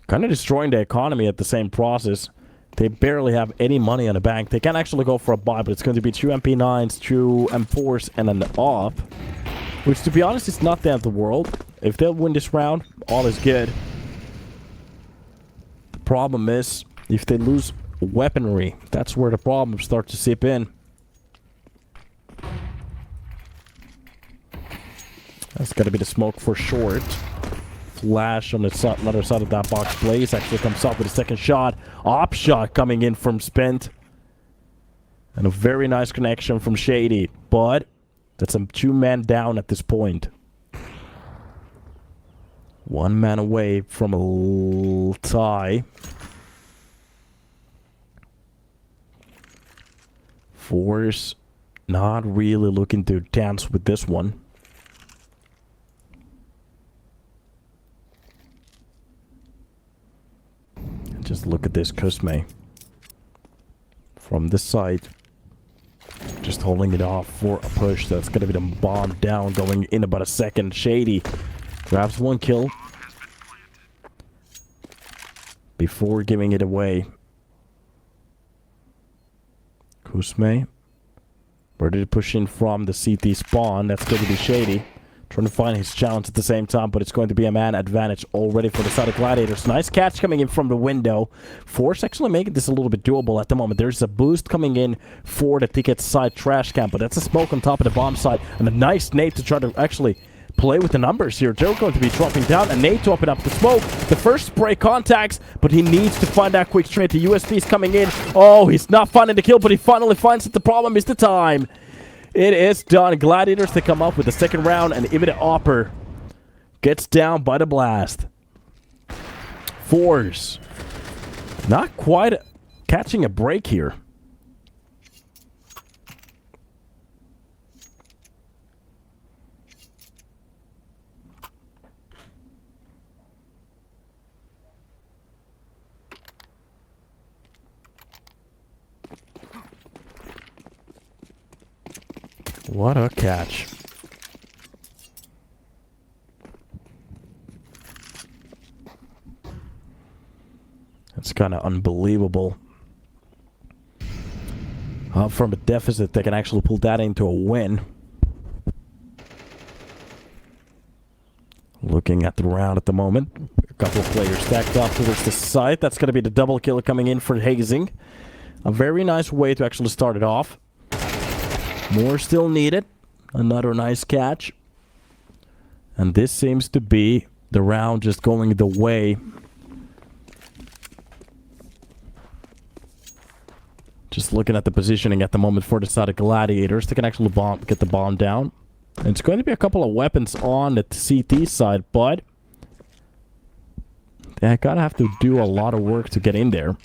Kind of destroying the economy at the same process. They barely have any money in the bank. They can actually go for a buy, but it's going to be 2 MP9s, 2 M4s, and an AWP. Which, to be honest, is not the end of the world. If they'll win this round, all is good. The problem is, if they lose weaponry, that's where the problems start to seep in. That's got to be the smoke for short. Flash on the other side of that box. Blaze actually comes up with a second shot. Op shot coming in from Spent. And a very nice connection from Shady. But that's a 2-man down at this point. 1 man away from a tie. FORZE not really looking to dance with this one. Just look at this Kusme. From this side. Just holding it off for a push. That's going to be the bomb down going in about a second. Shady grabs 1 kill. Before giving it away. Kusme. Where did it push in from the CT spawn? That's going to be Shady. Trying to find his challenge at the same time, but it's going to be a man advantage already for the side of Gladiators. Nice catch coming in from the window. FORZE actually making this a little bit doable at the moment. There's a boost coming in for the ticket side trash camp, but that's a smoke on top of the bomb side. And a nice nade to try to actually play with the numbers here. They're going to be dropping down. A nade to open up the smoke. The first spray contacts, but he needs to find that quick trade. The USB's coming in. Oh, he's not finding the kill, but he finally finds it. The problem is the time. It is done. Gladiators to come up with the second round, and even Opper gets down by the blast. FORZE not quite catching a break here. What a catch. That's kind of unbelievable. From a deficit, they can actually pull that into a win. Looking at the round at the moment. A couple of players stacked up towards the side. That's going to be the double kill coming in for Hazing. A very nice way to actually start it off. More still needed. Another nice catch. And this seems to be the round just going the way. Just looking at the positioning at the moment for the side of Gladiators. They can actually get the bomb down. And it's going to be a couple of weapons on the CT side, but they gotta have to do a lot of work to get in there.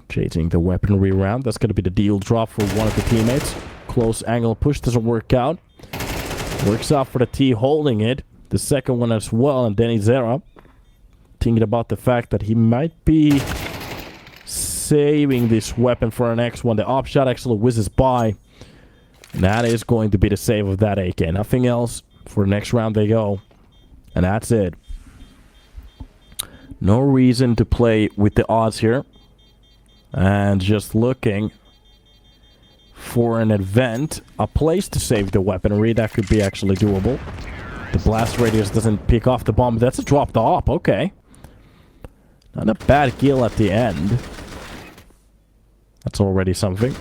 Chasing the weaponry round. That's going to be the deal drop for one of the teammates. Close angle push doesn't work out. Works out for the T holding it. The second one as well. And Denny Zera thinking about the fact that he might be saving this weapon for our next one. The op shot actually whizzes by. And that is going to be the save of that AK. Nothing else. For the next round they go. And that's it. No reason to play with the odds here. And just looking for an event, a place to save the weaponry. That could be actually doable. The blast radius doesn't pick off the bomb. That's a drop the op. Okay. Not a bad kill at the end. That's already something.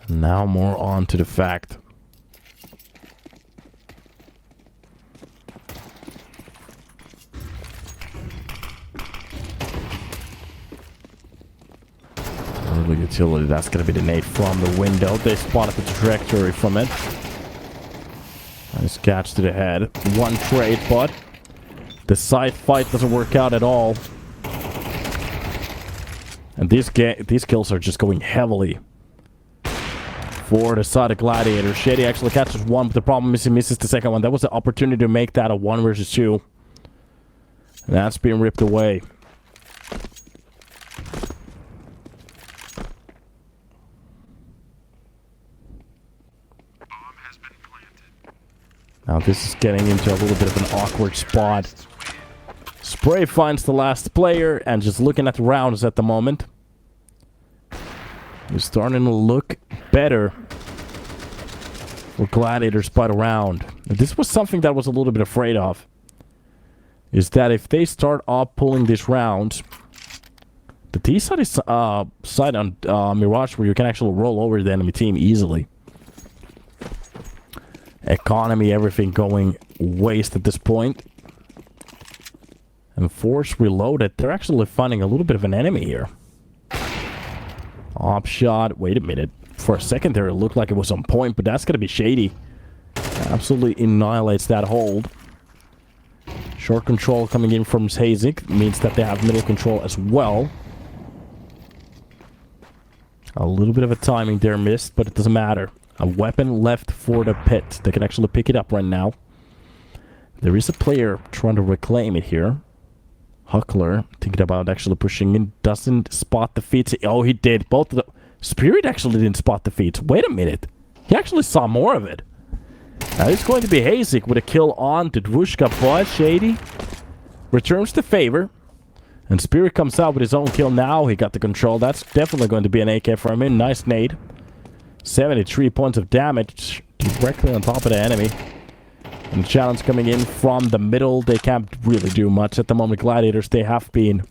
Now more on to the fact. Early utility, that's going to be the nade from the window. They spotted the trajectory from it. Nice catch to the head. One trade, but the side fight doesn't work out at all. And these kills are just going heavily for the side of Gladiators. Shady actually catches one, but the problem is he misses the second one. That was the opportunity to make that a 1 versus 2. And that's being ripped away. Now this is getting into a little bit of an awkward spot. Spray finds the last player, and just looking at the rounds at the moment, it's starting to look better for Gladiators by the round. This was something that I was a little bit afraid of. Is that if they start off pulling these rounds, the T side is side on Mirage where you can actually roll over the enemy team easily. Economy, everything going waste at this point. And Force reloaded. They're actually finding a little bit of an enemy here. Op shot. Wait a minute. For a second there, it looked like it was on point, but that's going to be Shady. Absolutely annihilates that hold. Short control coming in from Hazik means that they have middle control as well. A little bit of a timing there missed, but it doesn't matter. A weapon left for the pit. They can actually pick it up right now. There is a player trying to reclaim it here. Huckler, thinking about actually pushing in, doesn't spot the feet. Oh, he did. Both of the... Spirit actually didn't spot the feet. Wait a minute. He actually saw more of it. Now it's going to be Hazik with a kill on to Dvushka, but Shady returns the favor. And Spirit comes out with his own kill now. He got the control. That's definitely going to be an AK for him. Nice nade. 73 points of damage directly on top of the enemy. And challenge coming in from the middle. They can't really do much at the moment. Gladiators, they have been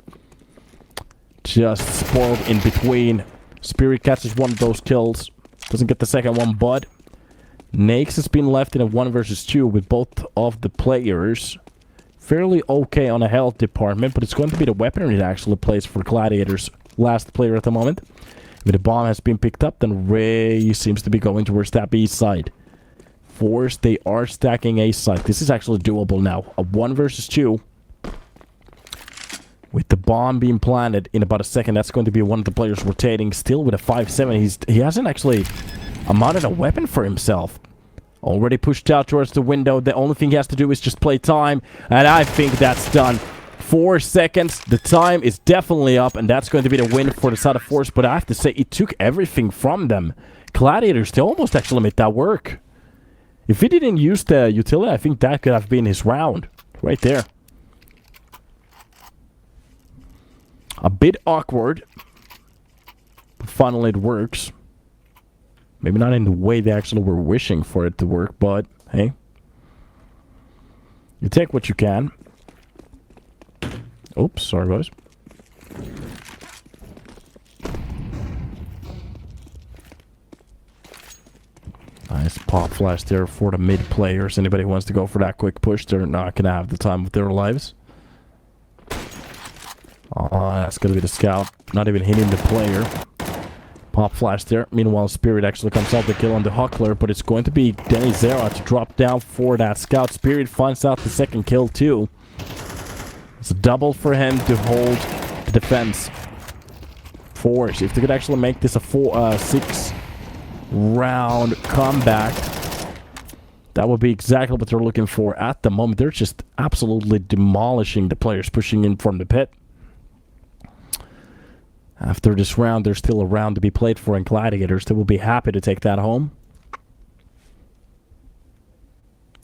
just spoiled in between. Spirit catches one of those kills. Doesn't get the second one, but Nakes has been left in a 1 versus 2 with both of the players. Fairly okay on a health department, but it's going to be the weaponry that actually plays for Gladiators. Last player at the moment. If the bomb has been picked up, then Ray seems to be going towards that B side. Force, they are stacking A side. This is actually doable now. A 1 versus 2. With the bomb being planted in about a second, that's going to be one of the players rotating. Still with a 5-7. He hasn't actually mounted a weapon for himself. Already pushed out towards the window. The only thing he has to do is just play time. And I think that's done. 4 seconds. The time is definitely up. And that's going to be the win for the side of Force. But I have to say, it took everything from them. Gladiators, they almost actually made that work. If he didn't use the utility, I think that could have been his round. Right there. A bit awkward. But finally it works. Maybe not in the way they actually were wishing for it to work, but hey. You take what you can. Oops, sorry guys. Nice pop flash there for the mid players. Anybody who wants to go for that quick push, they're not going to have the time of their lives. Oh, that's going to be the scout. Not even hitting the player. Pop flash there. Meanwhile, Spirit actually comes out the kill on the Huckler, but it's going to be Denny Zera to drop down for that scout. Spirit finds out the second kill too. It's a double for him to hold the defense. Force. If they could actually make this a 6 round comeback, that would be exactly what they're looking for at the moment. They're just absolutely demolishing the players pushing in from the pit. After this round, there's still a round to be played for in Gladiators. They will be happy to take that home.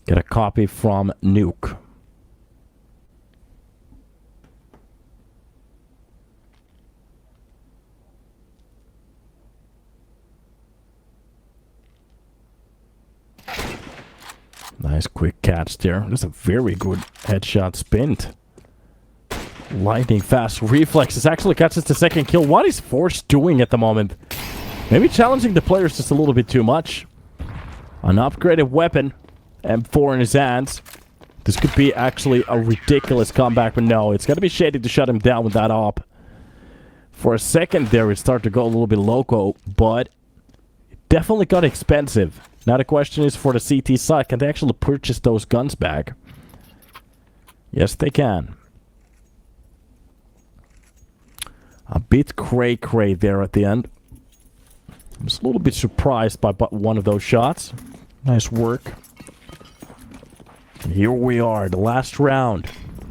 Get a copy from Nuke. Nice quick catch there. That's a very good headshot spint. Lightning fast reflexes actually catches the second kill. What is Force doing at the moment? Maybe challenging the players just a little bit too much. An upgraded weapon. M4 in his hands. This could be actually a ridiculous comeback, but no, it's going to be Shady to shut him down with that op. For a second there, it started to go a little bit loco, but it definitely got expensive. Now the question is for the CT side, can they actually purchase those guns back? Yes, they can. A bit cray-cray there at the end. I was a little bit surprised by one of those shots. Nice work. And here we are, the last round.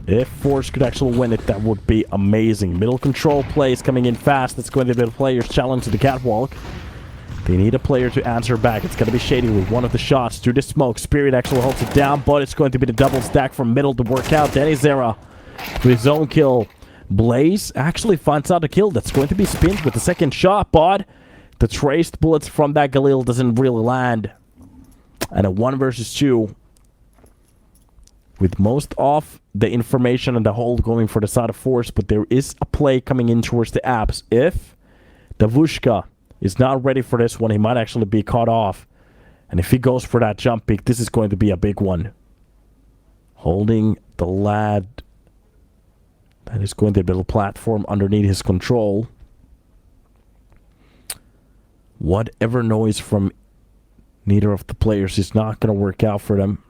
If FORZE could actually win it, that would be amazing. Middle control plays coming in fast. That's going to be the player's challenge to the catwalk. They need a player to answer back. It's going to be Shady with one of the shots through the smoke. Spirit actually holds it down, but it's going to be the double stack from middle to work out. Danny Zera with his own kill. Blaze actually finds out a kill. That's going to be spinned with the second shot, but the traced bullets from that Galil doesn't really land. And a 1 versus 2. With most of the information and the hold going for the side of FORZE, but there is a play coming in towards the apps. If Davushka is not ready for this one, he might actually be caught off. And if he goes for that jump pick, this is going to be a big one. Holding the lad. That is going to be a little platform underneath his control. Whatever noise from neither of the players is not going to work out for them.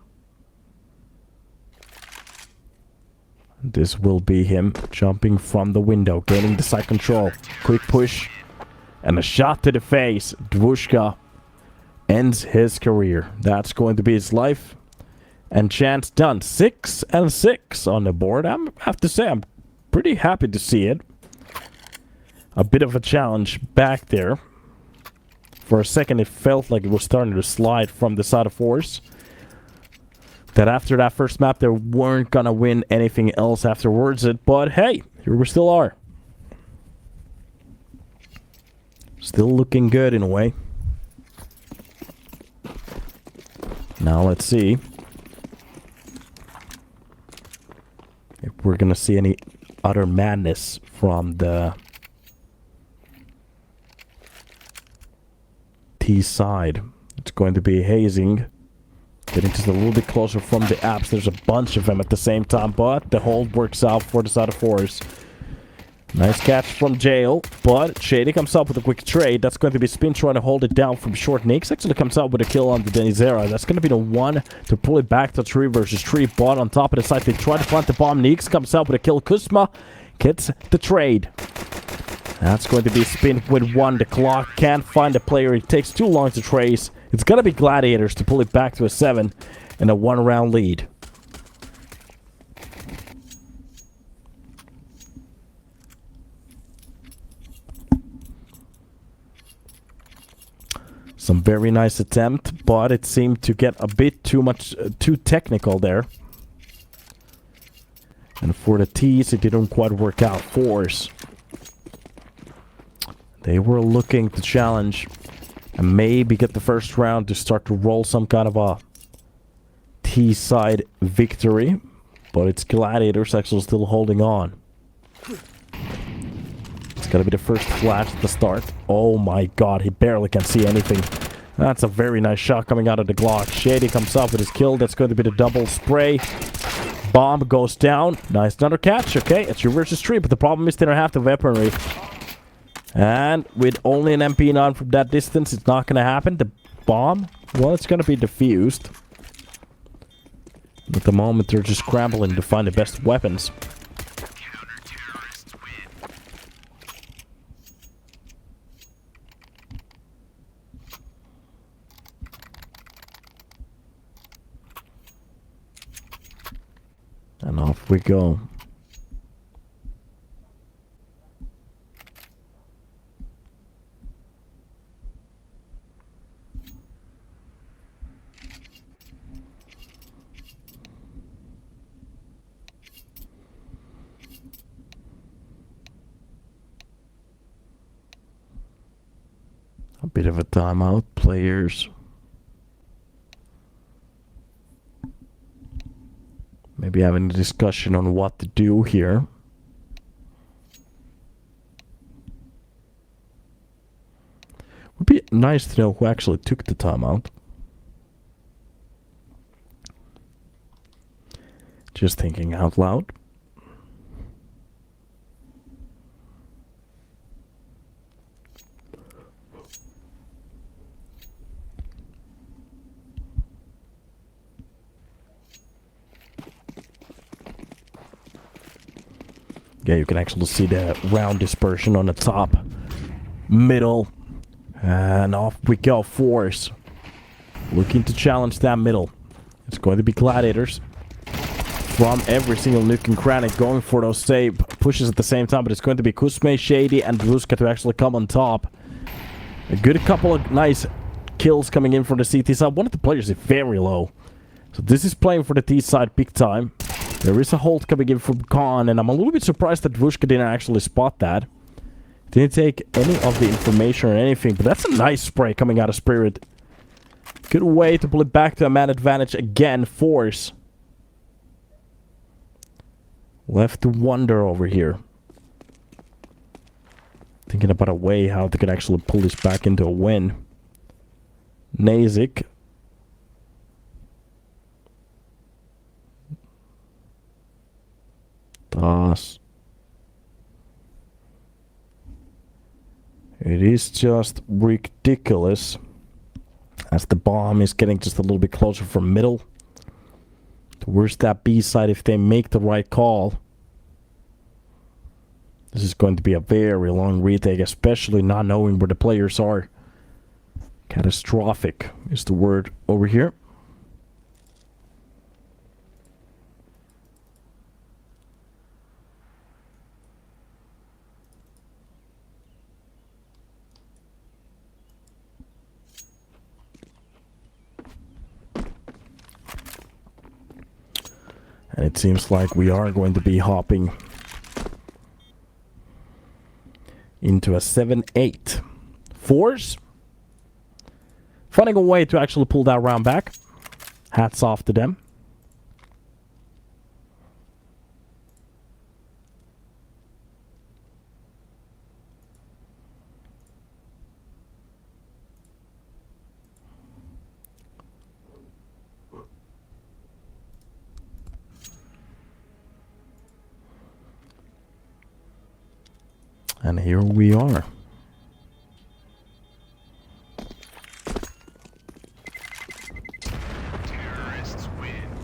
This will be him jumping from the window, gaining the side control. Quick push. And a shot to the face. Dvushka ends his career. That's going to be his life. And chance done. 6 and 6 on the board. I have to say, I'm pretty happy to see it. A bit of a challenge back there. For a second, it felt like it was starting to slide from the side of FORZE. That after that first map, they weren't gonna win anything else afterwards. But hey, here we still are. Still looking good in a way. Now let's see if we're gonna see any utter madness from the T side. It's going to be hazing. Getting just a little bit closer from the apps. There's a bunch of them at the same time, but the hold works out for the side of FORZE. Nice catch from Jail, but Shady comes up with a quick trade. That's going to be Spin trying to hold it down from short. Nix actually comes out with a kill on the Denizera. That's going to be the one to pull it back to 3 versus 3. But on top of the site, they try to plant the bomb. Nix comes out with a kill. Kuzma gets the trade. That's going to be Spin with 1. The clock can't find the player. It takes too long to trace. It's going to be Gladiators to pull it back to a 7 and a 1-round lead. Some very nice attempt, but it seemed to get a bit too technical there. And for the T's, it didn't quite work out. FORZE. They were looking to challenge and maybe get the first round to start to roll some kind of a T-side victory. But it's Gladiators actually still holding on. It's gotta be the first flash at the start. Oh my god, he barely can see anything. That's a very nice shot coming out of the Glock. Shady comes up with his kill. That's going to be the double spray. Bomb goes down. Nice, another catch. Okay, it's 2 versus 3, but the problem is they don't have the weaponry. And with only an MP9 from that distance, it's not going to happen. The bomb, well, it's going to be defused. At the moment, they're just scrambling to find the best weapons. And off we go. A bit of a timeout, players. Maybe having a discussion on what to do here. Would be nice to know who actually took the timeout. Just thinking out loud. Yeah, you can actually see the round dispersion on the top, middle, And off we go, FORZE. Looking to challenge that middle. It's going to be Gladiators. From every single nuke and cranny, going for those save pushes at the same time, but it's going to be Kusme, Shady, and Ruska to actually come on top. A good couple of nice kills coming in from the CT side. One of the players is very low. So this is playing for the T side big time. There is a hold coming in from Khan, and I'm a little bit surprised that Vushka didn't actually spot that. Didn't take any of the information or anything, but that's a nice spray coming out of Spirit. Good way to pull it back to a man advantage again, FORZE. Left to wonder over here. Thinking about a way how they could actually pull this back into a win. Nazik. Das. It is just ridiculous. As the bomb is getting just a little bit closer from middle. Towards that B side if they make the right call. This is going to be a very long retake, especially not knowing where the players are. Catastrophic is the word over here. And it seems like we are going to be hopping into a 7-8. FORZE finding a way to actually pull that round back. Hats off to them. And here we are. Terrorists win.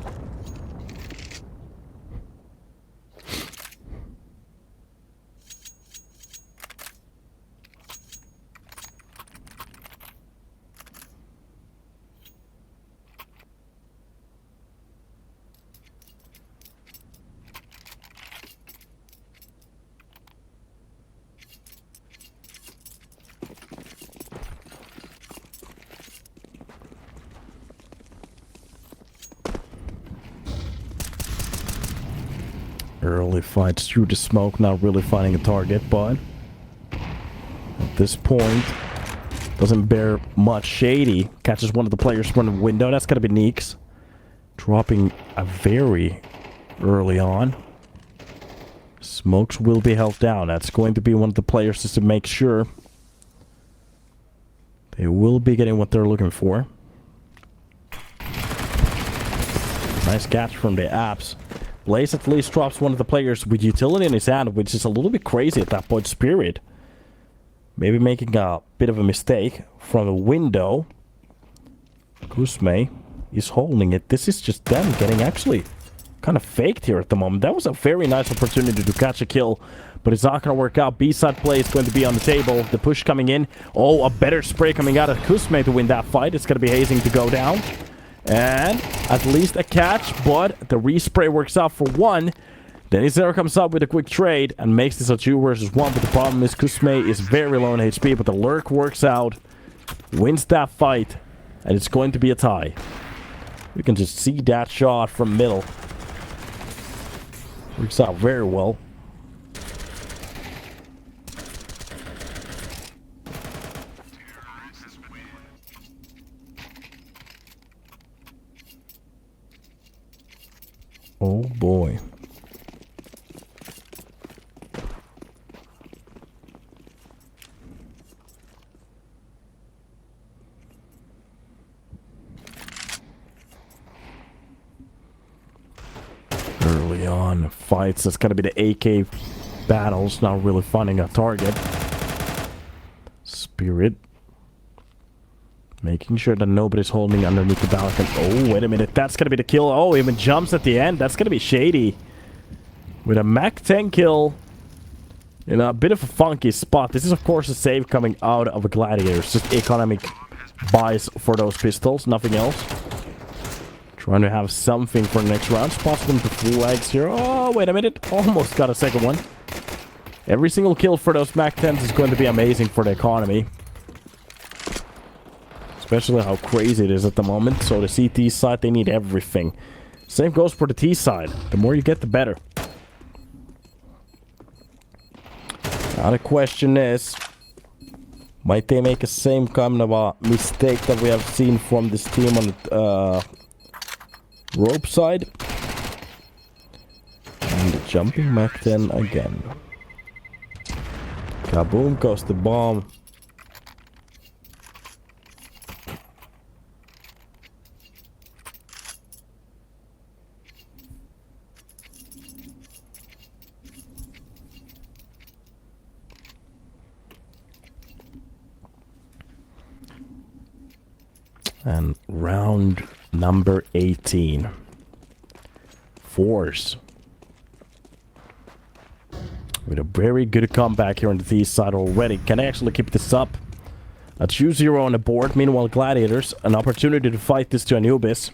Early fights through the smoke, not really finding a target, but at this point, doesn't bear much. Shady catches one of the players from the window. That's going to be Neeks. Dropping a very early on. Smokes will be held down. That's going to be one of the players just to make sure they will be getting what they're looking for. Nice catch from the apps. Blaze at least drops one of the players with utility in his hand, which is a little bit crazy at that point. Spirit maybe making a bit of a mistake from the window. Kusme is holding it. This is just them getting actually kind of faked here at the moment. That was a very nice opportunity to catch a kill, but it's not going to work out. B-side play is going to be on the table. The push coming in. Oh, a better spray coming out of Kusme to win that fight. It's going to be Hazing to go down. And at least a catch, but the respray works out for one. Then Izero comes up with a quick trade and makes this a 2 versus 1. But the problem is Kusme is very low on HP, but the lurk works out, wins that fight, and it's going to be a tie. We can just see that shot from middle. Works out very well. Oh boy. Early on fights, that's gotta be the AK battles, not really finding a target. Spirit making sure that nobody's holding underneath the balcony. Oh, wait a minute. That's going to be the kill. Oh, even jumps at the end. That's going to be Shady. With a Mac 10 kill. In a bit of a funky spot. This is of course a save coming out of a Gladiators. Just economic buys for those pistols, nothing else. Trying to have something for the next round. Spots them to full eggs here. Oh, wait a minute. Almost got a second one. Every single kill for those MAC-10s is going to be amazing for the economy. Especially how crazy it is at the moment. So the CT side, they need everything. Same goes for the T side. The more you get, the better. Now the question is, might they make the same kind of a mistake that we have seen from this team on the rope side? And the jumping MAC-10 again. Kaboom goes the bomb. And round number 18. FORZE. With a very good comeback here on the T side already. Can I actually keep this up? A 2-0 on the board. Meanwhile, Gladiators, an opportunity to fight this to Anubis.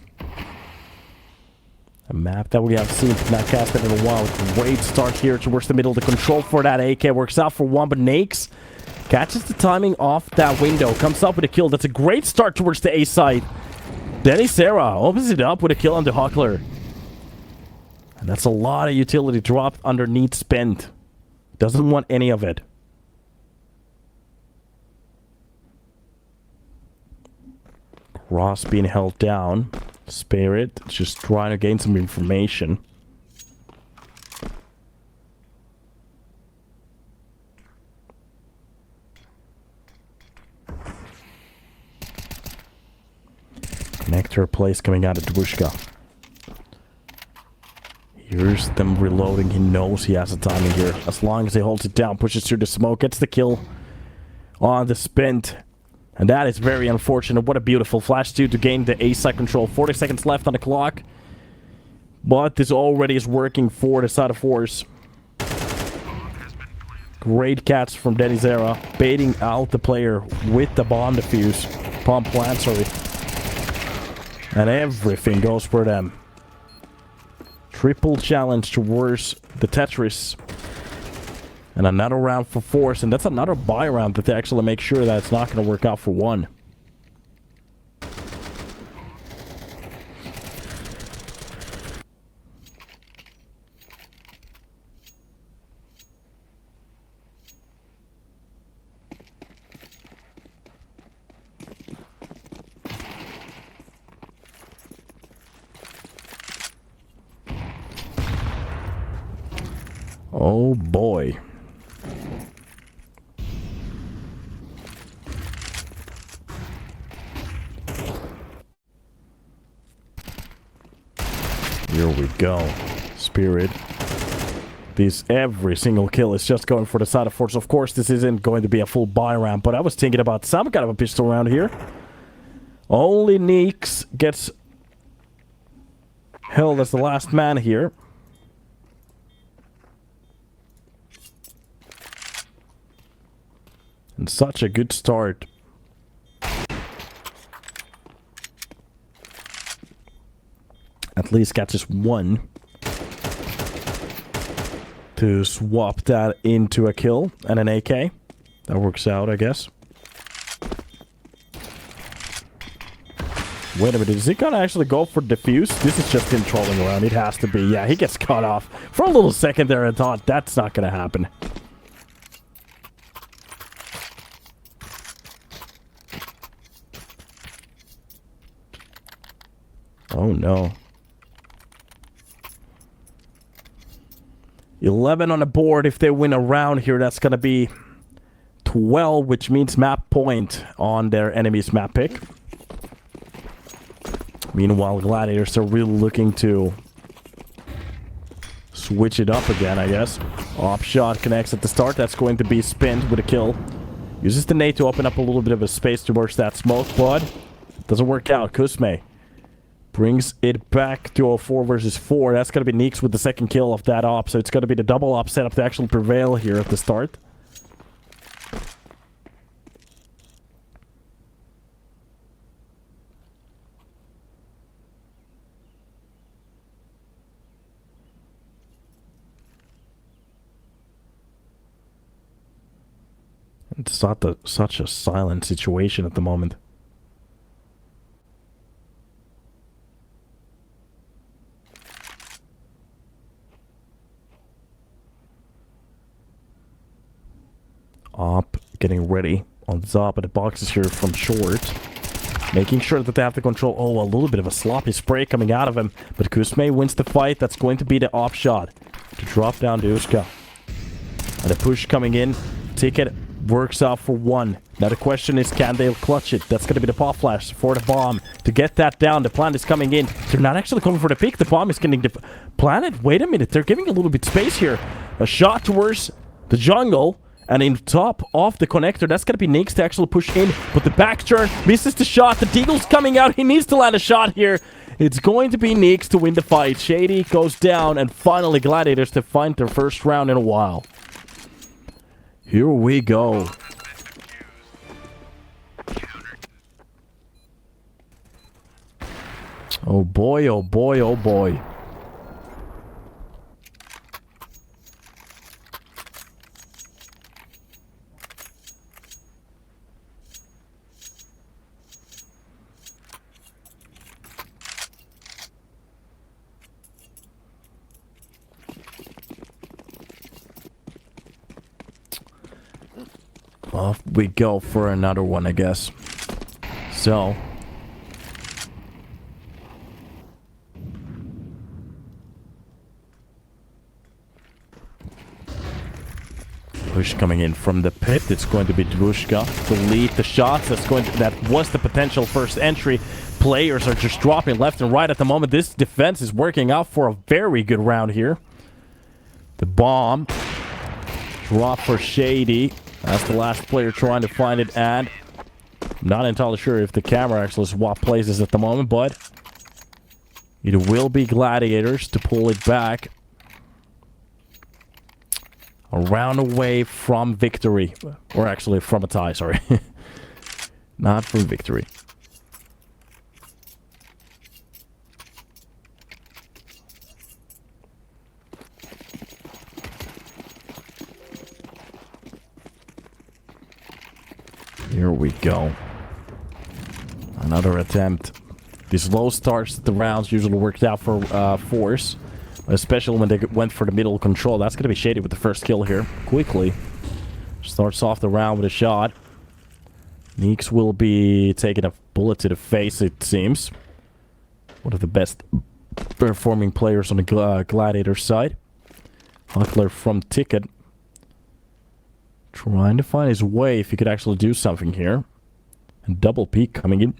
A map that we have seen not casted in a while. Great start here towards the middle. The control for that AK works out for one, but Nakes catches the timing off that window. Comes up with a kill. That's a great start towards the A side. Denny Sarah opens it up with a kill on the Huckler. And that's a lot of utility dropped underneath spent. Doesn't want any of it. Cross being held down. Spirit just trying to gain some information. Nectar plays coming out of Dvushka. Here's them reloading. He knows he has a timing here. As long as he holds it down, pushes through the smoke, gets the kill on the spent. And that is very unfortunate. What a beautiful flash to gain the A side control. 40 seconds left on the clock. But this already is working for the side of FORZE. Great catch from Denny Zera. Baiting out the player with the bomb defuse. Bomb plant, sorry. And everything goes for them. Triple challenge towards the Tetris. And another round for FORZE. And that's another buy round that they actually make sure that it's not going to work out for one. Oh boy. Here we go. Spirit. Every single kill is just going for the side of FORZE. Of course, this isn't going to be a full buy round, but I was thinking about some kind of a pistol round here. Only Neeks gets held as the last man here. And such a good start. At least catches one. To swap that into a kill and an AK. That works out, I guess. Wait a minute, is he gonna actually go for defuse? This is just him trolling around. It has to be. Yeah, he gets cut off. For a little second there, I thought that's not gonna happen. Oh no. 11 on the board. If they win a round here, that's going to be 12, which means map point on their enemy's map pick. Meanwhile, Gladiators are really looking to switch it up again, I guess. Op shot connects at the start. That's going to be spinned with a kill. Uses the nade to open up a little bit of a space towards that smoke, but it doesn't work out. Kusme Brings it back to a 4 versus 4. That's going to be Neeks with the second kill of that op. So it's going to be the double op setup to actually prevail here at the start. It's not such a silent situation at the moment. Op getting ready on top of the boxes here from short. Making sure that they have the control. Oh, a little bit of a sloppy spray coming out of him. But Kusme wins the fight. That's going to be the op shot to drop down Duska. And the push coming in. Ticket works out for 1. Now the question is, can they clutch it? That's going to be the pop flash for the bomb. To get that down, the plant is coming in. They're not actually coming for the pick. The bomb is getting the planet. Wait a minute. They're giving a little bit space here. A shot towards the jungle. And in top of the connector, that's going to be Nix to actually push in. But the back turn misses the shot. The Deagle's coming out. He needs to land a shot here. It's going to be Nix to win the fight. Shady goes down. And finally, Gladiators to find their first round in a while. Here we go. Oh boy, oh boy, oh boy. Off we go for another one, I guess. So. Push coming in from the pit. It's going to be Drushka to lead the shots. That was the potential first entry. Players are just dropping left and right at the moment. This defense is working out for a very good round here. The bomb. Drop for Shady. That's the last player trying to find it, and I'm not entirely sure if the camera actually swap places at the moment, but it will be Gladiators to pull it back. A round away from victory. Or actually from a tie, sorry. Not from victory. Here we go. Another attempt. These low starts at the rounds usually worked out for FORZE. Especially when they went for the middle control. That's going to be Shady with the first kill here. Quickly. Starts off the round with a shot. Neeks will be taking a bullet to the face, it seems. One of the best performing players on the Gladiator side. Huckler from Ticket. Trying to find his way if he could actually do something here. And double peek coming in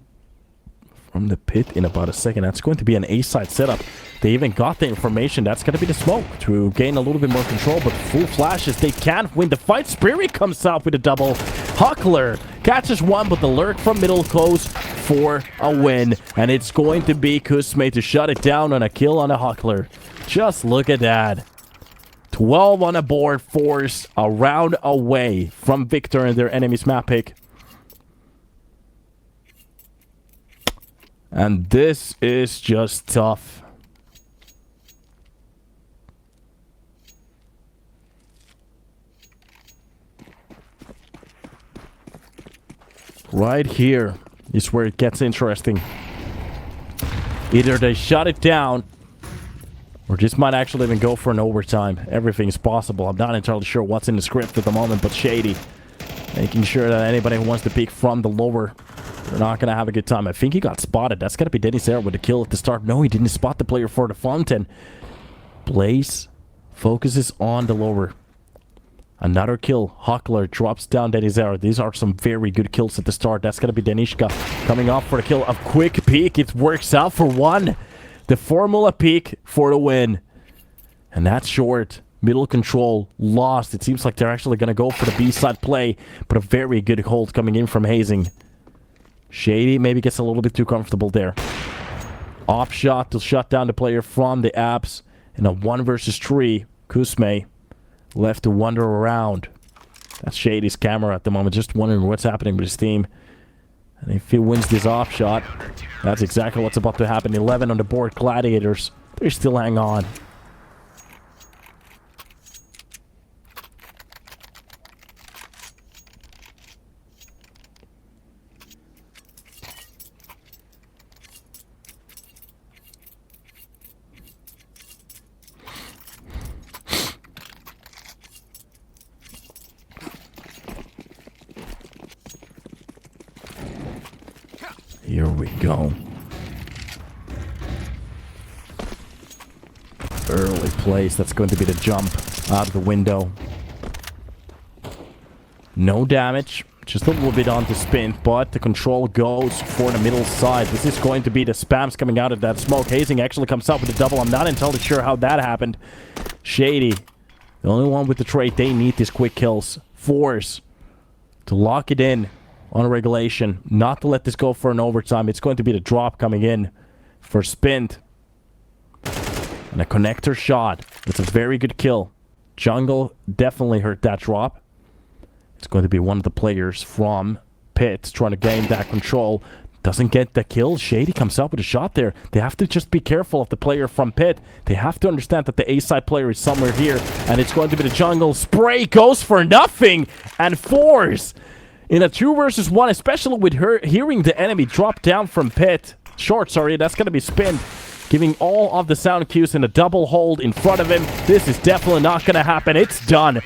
from the pit in about a second. That's going to be an A-side setup. They even got the information. That's going to be the smoke to gain a little bit more control. But full flashes, they can't win the fight. Spirit comes out with a double. Huckler catches one, but the lurk from middle goes for a win. And it's going to be Kusme to shut it down on a kill on a Huckler. Just look at that. 12 on a board, FORZE a round away from victor in their enemy's map pick. And this is just tough. Right here is where it gets interesting. Either they shut it down, or this might actually even go for an overtime. Everything's possible. I'm not entirely sure what's in the script at the moment, but Shady making sure that anybody who wants to peek from the lower, they're not going to have a good time. I think he got spotted. That's got to be Dennis there with the kill at the start. No, he didn't spot the player for the fountain. Blaze focuses on the lower. Another kill. Huckler drops down Denizera. These are some very good kills at the start. That's going to be Denishka coming off for the kill. A quick peek. It works out for one. The formula peek for the win. And that's short. Middle control lost. It seems like they're actually going to go for the B-side play. But a very good hold coming in from Hazing. Shady maybe gets a little bit too comfortable there. Op shot to shut down the player from the apps. In a 1 versus 3, Kusme left to wander around. That's Shady's camera at the moment, just wondering what's happening with his team. And if he wins this op shot, that's exactly what's about to happen. 11 on the board, Gladiators. They still hang on. Here we go. Early place. That's going to be the jump out of the window. No damage. Just a little bit on the spin, but the control goes for the middle side. This is going to be the spams coming out of that smoke. Hazing actually comes up with a double. I'm not entirely sure how that happened. Shady, the only one with the trade. They need these quick kills. FORZE to lock it in on regulation, not to let this go for an overtime. It's going to be the drop coming in for Spint. And a connector shot. It's a very good kill. Jungle definitely hurt that drop. It's going to be one of the players from Pit trying to gain that control. Doesn't get the kill. Shady comes up with a shot there. They have to just be careful of the player from Pit. They have to understand that the A-side player is somewhere here. And it's going to be the jungle. Spray goes for nothing. And FORZE in a 2 versus 1, especially with her hearing the enemy drop down from Pit. Short, sorry, that's going to be Spin. Giving all of the sound cues in a double hold in front of him. This is definitely not going to happen. It's done.